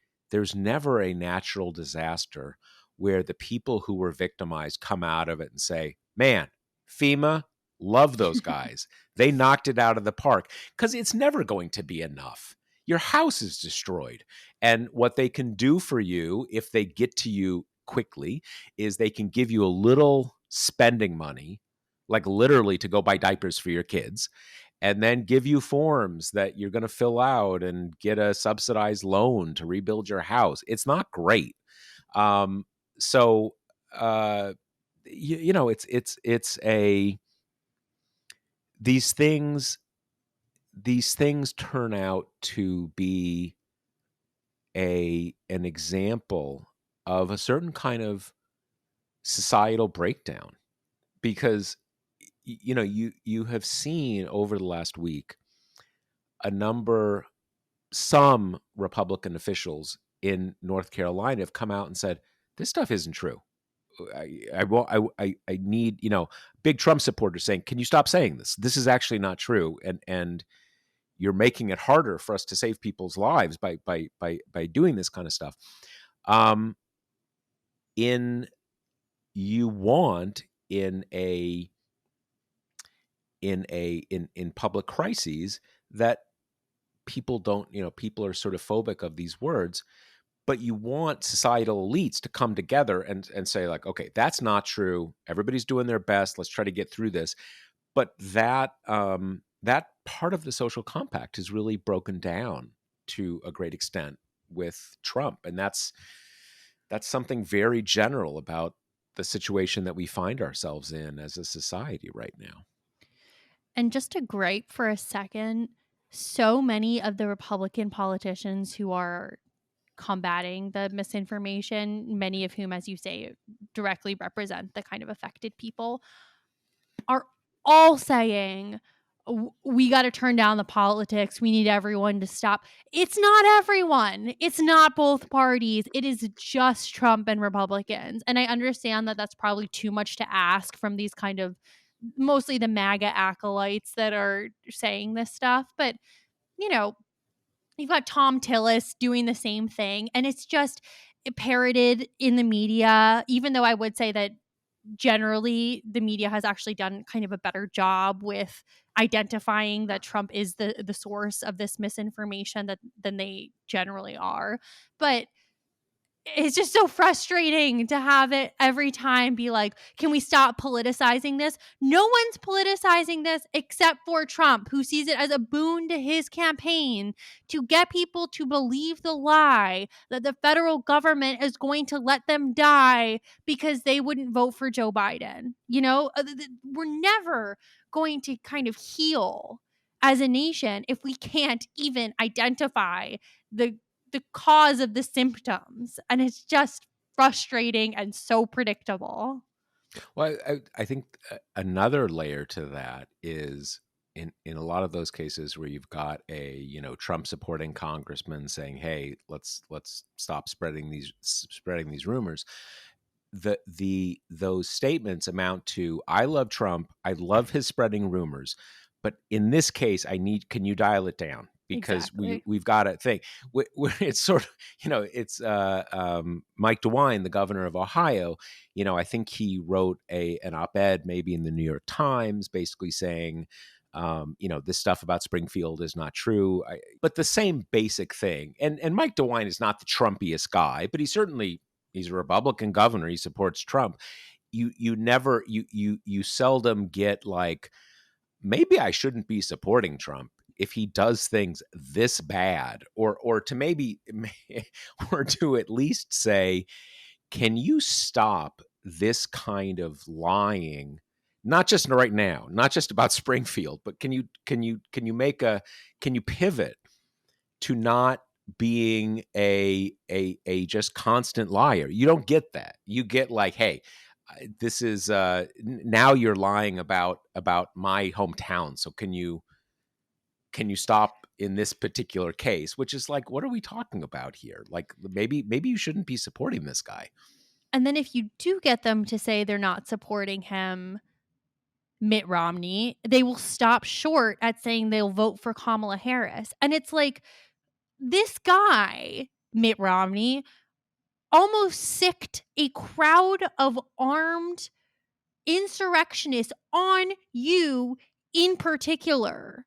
natural disaster where the people who were victimized come out of it and say, man, FEMA, love those guys, they knocked it out of the park. Because it's never going to be enough. Your house is destroyed, and what they can do for you if they get to you quickly is they can give you a little spending money, like literally to go buy diapers for your kids, and then give you forms that you're going to fill out and get a subsidized loan to rebuild your house. It's not great. So it's a these things turn out to be an example of a certain kind of societal breakdown, because you have seen over the last week a number some Republican officials in North Carolina have come out and said, this stuff isn't true. I need, big Trump supporters saying, can you stop saying this? This is actually not true. And you're making it harder for us to save people's lives by doing this kind of stuff. Um, in you want in public crises that people don't, people are sort of phobic of these words, but you want societal elites to come together and say, like, okay, that's not true, everybody's doing their best, let's try to get through this. But that part of the social compact is really broken down to a great extent with Trump, and that's something very general about the situation that we find ourselves in as a society right now. And just to gripe for a second, so many of the Republican politicians who are combating the misinformation, many of whom, as you say, directly represent the kind of affected people, are all saying, we got to turn down the politics. We need everyone to stop. It's not everyone. It's not both parties. It is just Trump and Republicans. And I understand that that's probably too much to ask from these kind of mostly the MAGA acolytes that are saying this stuff. But, you know, you've got Tom Tillis doing the same thing. And it's just parroted in the media, even though I would say that generally the media has actually done kind of a better job with identifying that Trump is the source of this misinformation than they generally are. But it's just so frustrating to have it every time be like, "Can we stop politicizing this?" No one's politicizing this except for Trump, who sees it as a boon to his campaign to get people to believe the lie that the federal government is going to let them die because they wouldn't vote for Joe Biden. We're never going to kind of heal as a nation if we can't even identify the the cause of the symptoms, and it's just frustrating and so predictable. Well, I think another layer to that is in a lot of those cases where you've got a Trump supporting congressman saying, "Hey, let's stop spreading these rumors." Those statements amount to, "I love Trump. I love his spreading rumors, but in this case, can you dial it down because Exactly. we've got a thing." It's sort of it's Mike DeWine, the governor of Ohio. I think he wrote an op-ed maybe in the New York Times, basically saying, this stuff about Springfield is not true. But the same basic thing. And Mike DeWine is not the Trumpiest guy, but he's a Republican governor. He supports Trump. You seldom get like, maybe I shouldn't be supporting Trump if he does things this bad, or to maybe or to at least say, can you stop this kind of lying? Not just right now, not just about Springfield, but can you pivot to not being a just constant liar? You don't get that. You get like, hey, this is now you're lying about my hometown. So can you stop in this particular case? Which is like, what are we talking about here? Like maybe you shouldn't be supporting this guy. And then if you do get them to say they're not supporting him, Mitt Romney, they will stop short at saying they'll vote for Kamala Harris. And it's like, this guy, Mitt Romney, almost sicked a crowd of armed insurrectionists on you in particular.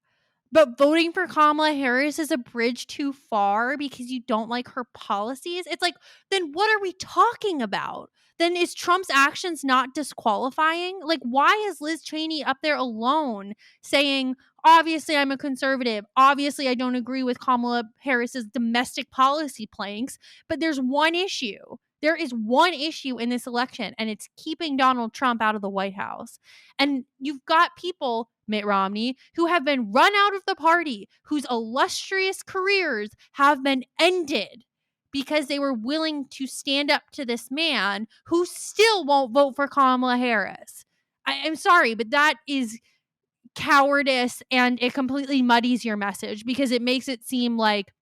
But voting for Kamala Harris is a bridge too far because you don't like her policies. It's like, then what are we talking about? Then is Trump's actions not disqualifying? Like, why is Liz Cheney up there alone saying, obviously, I'm a conservative. Obviously, I don't agree with Kamala Harris's domestic policy planks. But there's one issue. There is one issue in this election, and it's keeping Donald Trump out of the White House. And you've got people, Mitt Romney, who have been run out of the party, whose illustrious careers have been ended because they were willing to stand up to this man who still won't vote for Kamala Harris. I'm sorry, but that is cowardice, and it completely muddies your message because it makes it seem like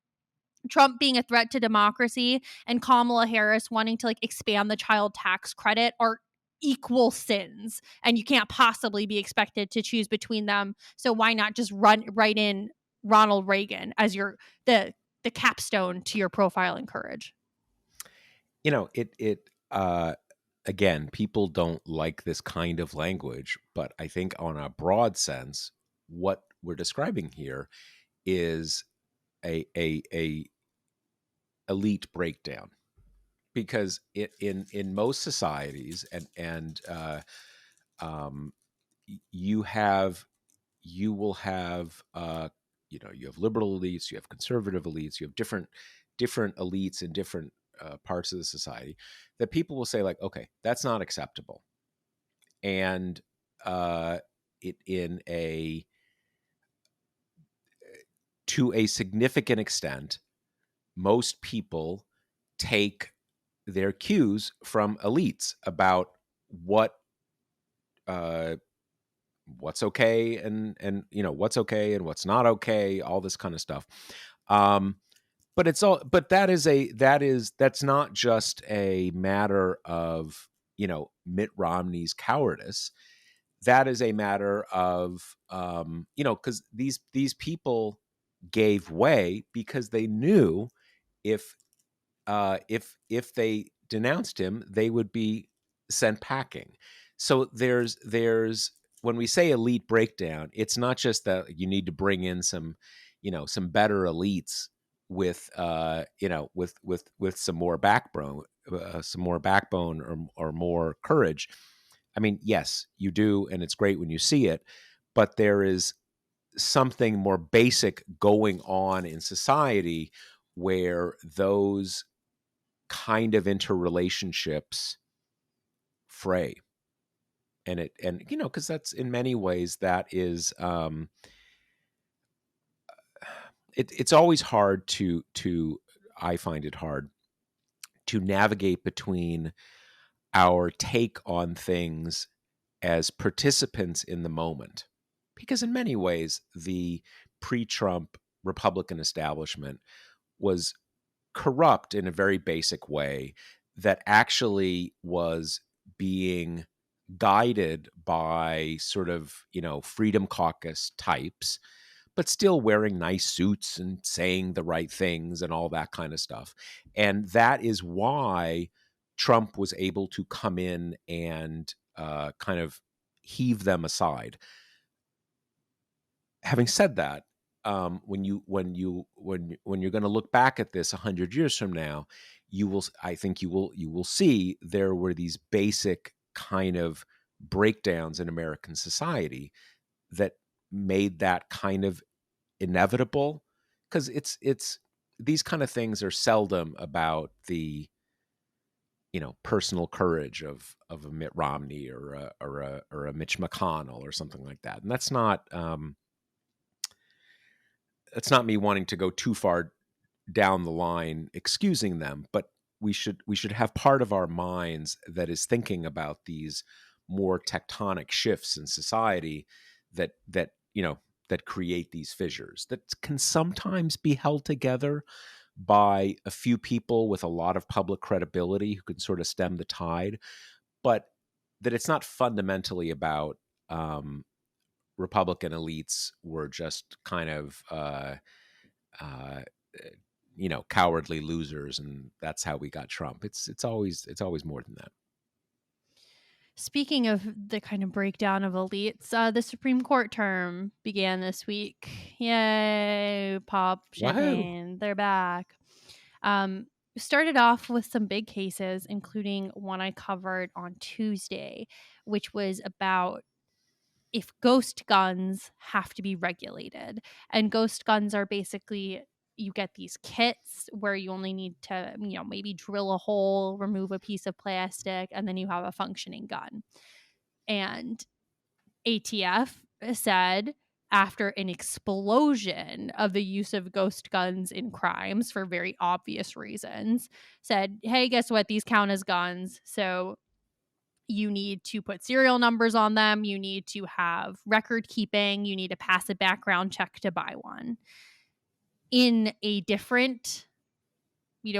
Trump being a threat to democracy and Kamala Harris wanting to like expand the child tax credit are equal sins, and you can't possibly be expected to choose between them. So why not just run right in Ronald Reagan as the capstone to your profile and courage? It again, people don't like this kind of language, but I think on a broad sense, what we're describing here is a elite breakdown, because in most societies, and um, you have you will have you have liberal elites, you have conservative elites, you have different elites in different parts of the society, that people will say like, okay, that's not acceptable. And uh, it in a to a significant extent, most people take their cues from elites about what uh, what's okay, and what's okay and what's not okay, all this kind of stuff. Um, but that's not just a matter of Mitt Romney's cowardice. That is a matter of because these people gave way because they knew if if they denounced him, they would be sent packing. So there's when we say elite breakdown, it's not just that you need to bring in some better elites with with some more backbone or more courage. I mean, yes, you do, and it's great when you see it, but there is something more basic going on in society where those kind of interrelationships fray. And because that's in many ways that is it's always hard to I find it hard to navigate between our take on things as participants in the moment. Because in many ways, the pre Trump Republican establishment was corrupt in a very basic way that actually was being guided by sort of, Freedom Caucus types, but still wearing nice suits and saying the right things and all that kind of stuff. And that is why Trump was able to come in and kind of heave them aside. Having said that, when you're going to look back at this 100 years from now, I think you will see there were these basic kind of breakdowns in American society that made that kind of inevitable, because it's these kind of things are seldom about the personal courage of a Mitt Romney or a Mitch McConnell or something like that, and that's not me wanting to go too far down the line excusing them, but we should have part of our minds that is thinking about these more tectonic shifts in society that create these fissures that can sometimes be held together by a few people with a lot of public credibility who can sort of stem the tide, but that it's not fundamentally about Republican elites were just kind of uh, cowardly losers, and that's how we got Trump. It's always more than that. Speaking of the kind of breakdown of elites, the Supreme Court term began this week. Yay, pop Wahoo! champagne, they're back. Um, Started off with some big cases, including one I covered on Tuesday, which was about if ghost guns have to be regulated. And ghost guns are basically you get these kits where you only need to, maybe drill a hole, remove a piece of plastic, and then you have a functioning gun. And ATF said after an explosion of the use of ghost guns in crimes for very obvious reasons, said, hey, guess what? These count as guns. So you need to put serial numbers on them. You need to have record keeping. You need to pass a background check to buy one. In a different,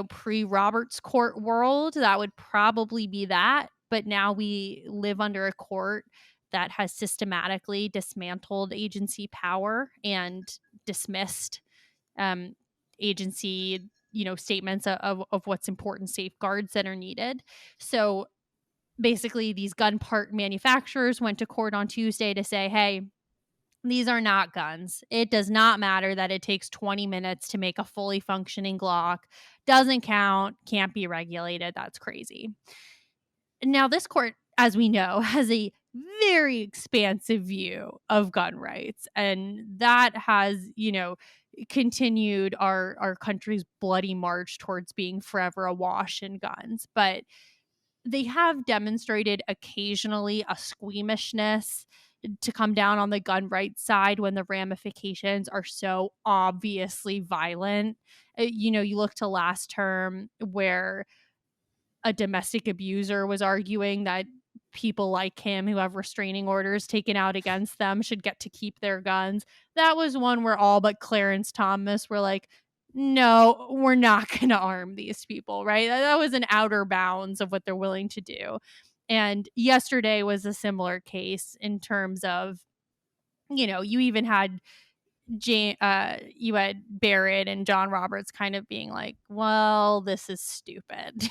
pre Roberts court world, that would probably be that. But now we live under a court that has systematically dismantled agency power and dismissed um, agency, statements of what's important safeguards that are needed. So basically, these gun part manufacturers went to court on Tuesday to say, hey, these are not guns. It does not matter that it takes 20 minutes to make a fully functioning Glock. Doesn't count, can't be regulated. That's crazy. Now, this court, as we know, has a very expansive view of gun rights. And that has, continued our country's bloody march towards being forever awash in guns. But they have demonstrated occasionally a squeamishness to come down on the gun rights side when the ramifications are so obviously violent. You look to last term where a domestic abuser was arguing that people like him who have restraining orders taken out against them should get to keep their guns. That was one where all but Clarence Thomas were like, no, we're not going to arm these people, right? That was an outer bounds of what they're willing to do. And yesterday was a similar case in terms of, you even had you had Barrett and John Roberts kind of being like, well, this is stupid.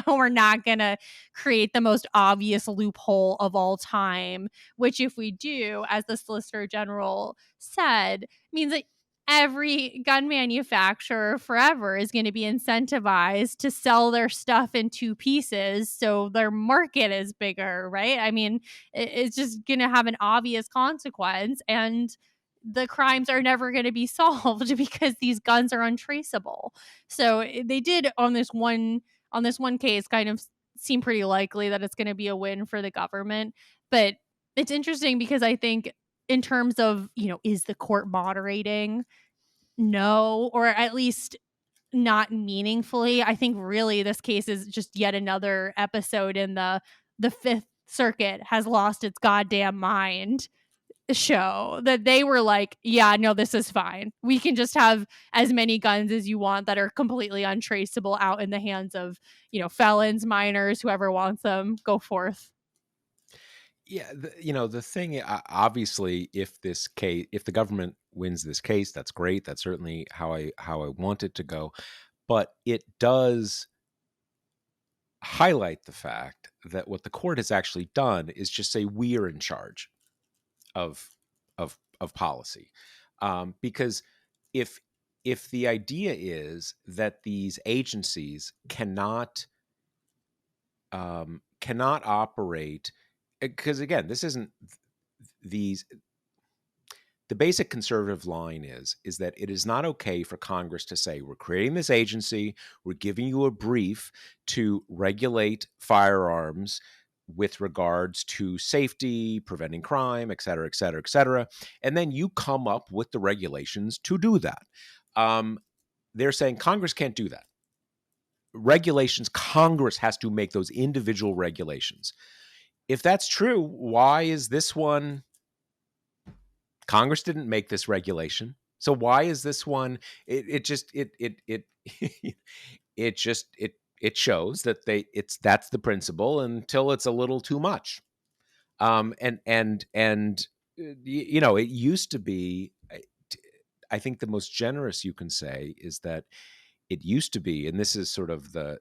We're not going to create the most obvious loophole of all time, which if we do, as the Solicitor General said, means that every gun manufacturer forever is going to be incentivized to sell their stuff in two pieces so their market is bigger, right? I mean, it's just going to have an obvious consequence, and the crimes are never going to be solved because these guns are untraceable. So they did on this one case kind of seem pretty likely that it's going to be a win for the government, but it's interesting because I think in terms of, is the court moderating? No, or at least not meaningfully. I think really this case is just yet another episode in the Fifth Circuit has lost its goddamn mind show that they were like, yeah, no, this is fine. We can just have as many guns as you want that are completely untraceable out in the hands of, felons, minors, whoever wants them. Go forth. Yeah, the thing, obviously, if the government wins this case, that's great. That's certainly how I want it to go. But it does highlight the fact that what the court has actually done is just say we are in charge of of policy, because if the idea is that these agencies cannot operate, because again, this isn't these the basic conservative line is that it is not okay for Congress to say we're creating this agency, we're giving you a brief to regulate firearms with regards to safety, preventing crime, et cetera, et cetera, et cetera, and then you come up with the regulations to do that. Um, they're saying Congress can't do that. Regulations, Congress has to make those individual regulations. If that's true, why is this one? Congress didn't make this regulation. So why is this one? It just it it just it shows that that's the principle until it's a little too much. It used to be. I think the most generous you can say is that it used to be, and this is sort of the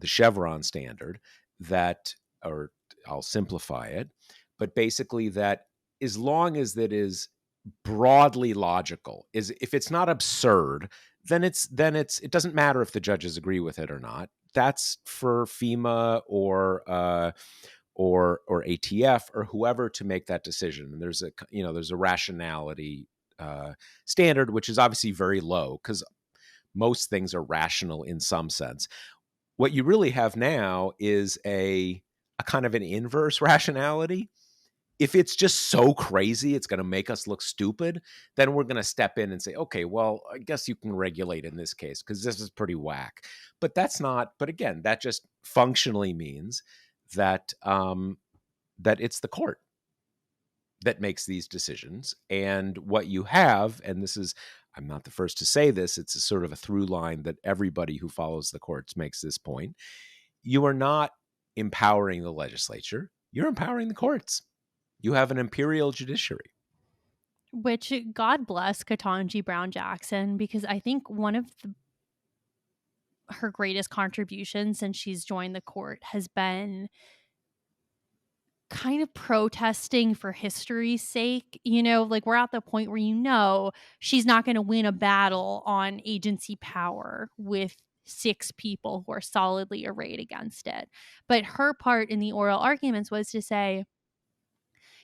Chevron standard, that, or I'll simplify it, but basically that as long as that is broadly logical, is if it's not absurd, it doesn't matter if the judges agree with it or not. That's for FEMA or ATF or whoever to make that decision. And there's a rationality standard, which is obviously very low because most things are rational in some sense. What you really have now is a kind of an inverse rationality. If it's just so crazy, it's going to make us look stupid, then we're going to step in and say, okay, well, I guess you can regulate in this case because this is pretty whack. But that's not, but again, that just functionally means that, that it's the court that makes these decisions. And what you have, and this is, I'm not the first to say this, it's a sort of a through line that everybody who follows the courts makes this point. You are not empowering the legislature, you're empowering the courts. You have an imperial judiciary. Which, God bless Ketanji Brown Jackson, because I think one of her greatest contributions since she's joined the court has been kind of protesting for history's sake. Like, we're at the point where she's not going to win a battle on agency power with six people who are solidly arrayed against it. But her part in the oral arguments was to say,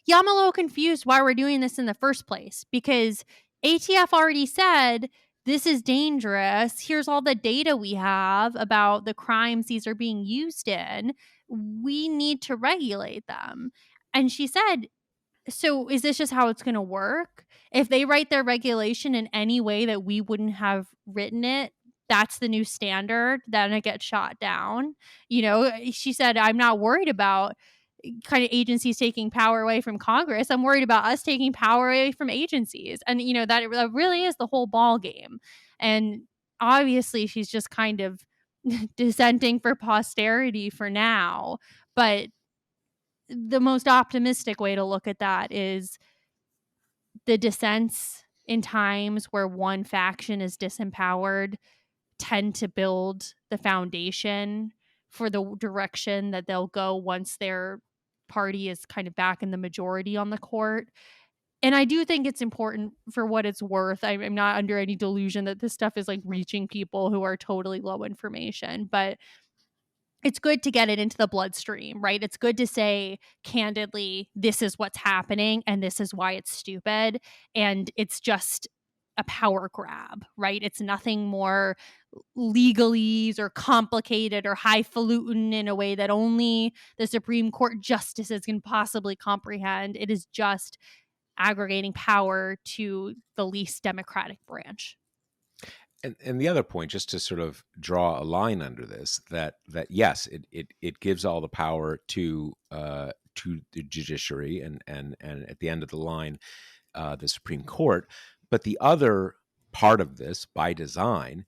yeah, I'm a little confused why we're doing this in the first place, because ATF already said this is dangerous. Here's all the data we have about the crimes these are being used in. We need to regulate them. And she said, so is this just how it's going to work? If they write their regulation in any way that we wouldn't have written it, that's the new standard, then it gets shot down. She said, I'm not worried about kind of agencies taking power away from Congress. I'm worried about us taking power away from agencies. And, that really is the whole ball game. And obviously, she's just kind of dissenting for posterity for now. But the most optimistic way to look at that is the dissents in times where one faction is disempowered tend to build the foundation for the direction that they'll go once their party is kind of back in the majority on the court. And I do think it's important for what it's worth. I'm not under any delusion that this stuff is like reaching people who are totally low information, but it's good to get it into the bloodstream, right? It's good to say candidly, this is what's happening and this is why it's stupid. And it's just a power grab, right? It's nothing more legalese or complicated or highfalutin in a way that only the Supreme Court justices can possibly comprehend. It is just aggregating power to the least democratic branch. And the other point, just to sort of draw a line under this, that yes, it gives all the power to the judiciary and at the end of the line, the Supreme Court. But the other part of this, by design,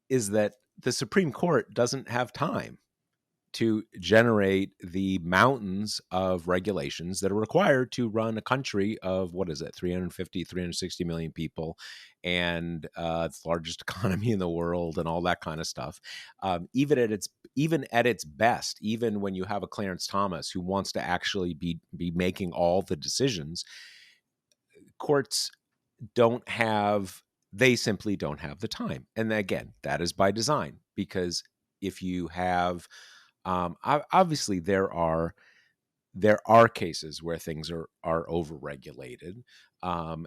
is that the Supreme Court doesn't have time to generate the mountains of regulations that are required to run a country of, what is it, 350, 360 million people, and it's the largest economy in the world and all that kind of stuff. Even at its best, even when you have a Clarence Thomas who wants to actually be making all the decisions, courts don't have they simply don't have the time. And again, that is by design, because if you have obviously there are cases where things are overregulated.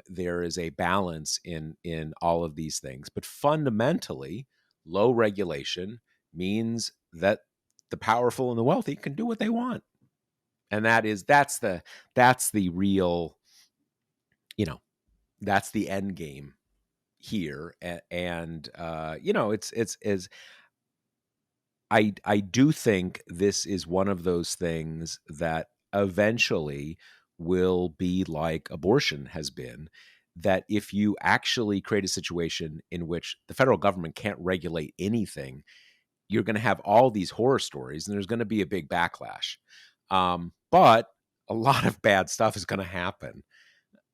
There is a balance in all of these things, but fundamentally, low regulation means that the powerful and the wealthy can do what they want, and that's the real, you know, that's the end game here. And it's as I do think this is one of those things that eventually will be like abortion has been, that if you actually create a situation in which the federal government can't regulate anything, you're going to have all these horror stories and there's going to be a big backlash. But a lot of bad stuff is going to happen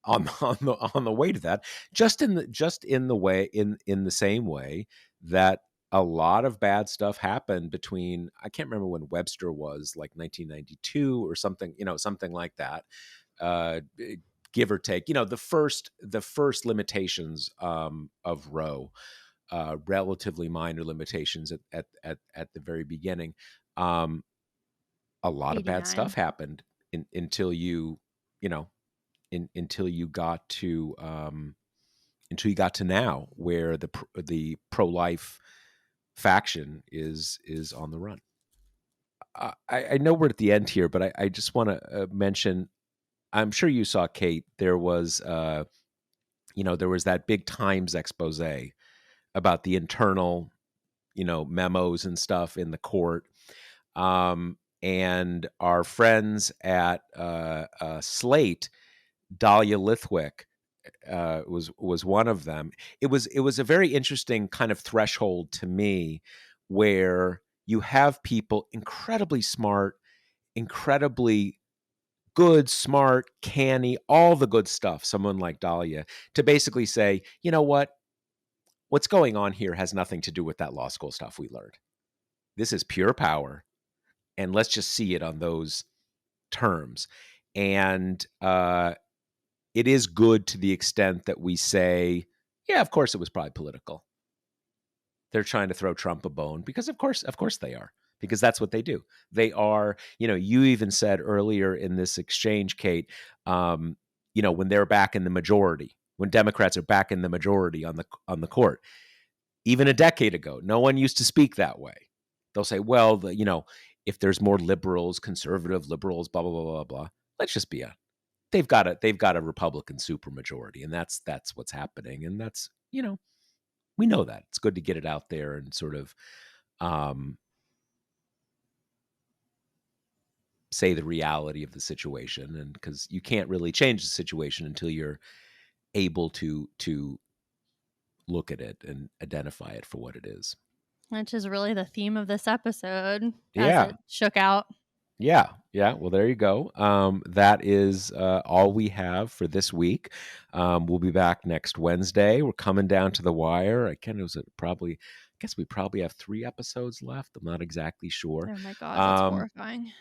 on the way to that, just in the same way that a lot of bad stuff happened between, I can't remember when Webster was, like 1992 or something, something like that, uh give or take, the first limitations of Roe, relatively minor limitations at the very beginning. um a lot of bad stuff 89. happened until you know until you got to now, where the pro life faction is on the run. I know we're at the end here, but I just want to mention. I'm sure you saw, Kate. There was that big Times expose about the internal, memos and stuff in the court. And our friends at Slate, Dahlia Lithwick, was one of them. It was a very interesting kind of threshold to me, where you have people incredibly smart, incredibly good, smart, canny, all the good stuff. Someone like Dahlia, to basically say, you know what's going on here has nothing to do with that law school stuff we learned. This is pure power, and let's just see it on those terms. And it is good to the extent that we say, yeah, of course it was probably political. They're trying to throw Trump a bone because of course they are, because that's what they do. They are, you even said earlier in this exchange, Kate, when they're back in the majority, when Democrats are back in the majority on the court, even a decade ago, no one used to speak that way. They'll say, well, if there's more liberals, conservative liberals, blah blah blah blah blah, let's just be a they've got a Republican supermajority, and that's what's happening, and that's we know that. It's good to get it out there and sort of um, say the reality of the situation, and because you can't really change the situation until you're able to look at it and identify it for what it is. Which is really the theme of this episode as Yeah. it shook out. Yeah, yeah. Well, there you go. That is all we have for this week. We'll be back next Wednesday. We're coming down to the wire. I guess we probably have 3 episodes left. I'm not exactly sure. Oh my god, that's Um, horrifying.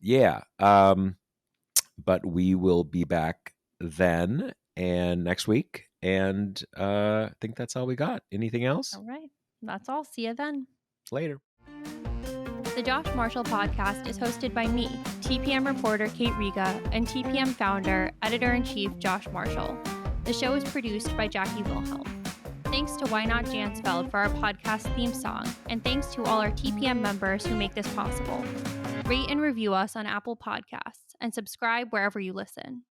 yeah, but we will be back then. and next week. And I think that's all we got. Anything else? All right. That's all. See you then. Later. The Josh Marshall podcast is hosted by me, TPM reporter Kate Riga, and TPM founder, editor-in-chief Josh Marshall. The show is produced by Jackie Wilhelm. Thanks to Why Not Jansfeld for our podcast theme song, and thanks to all our TPM members who make this possible. Rate and review us on Apple Podcasts, and subscribe wherever you listen.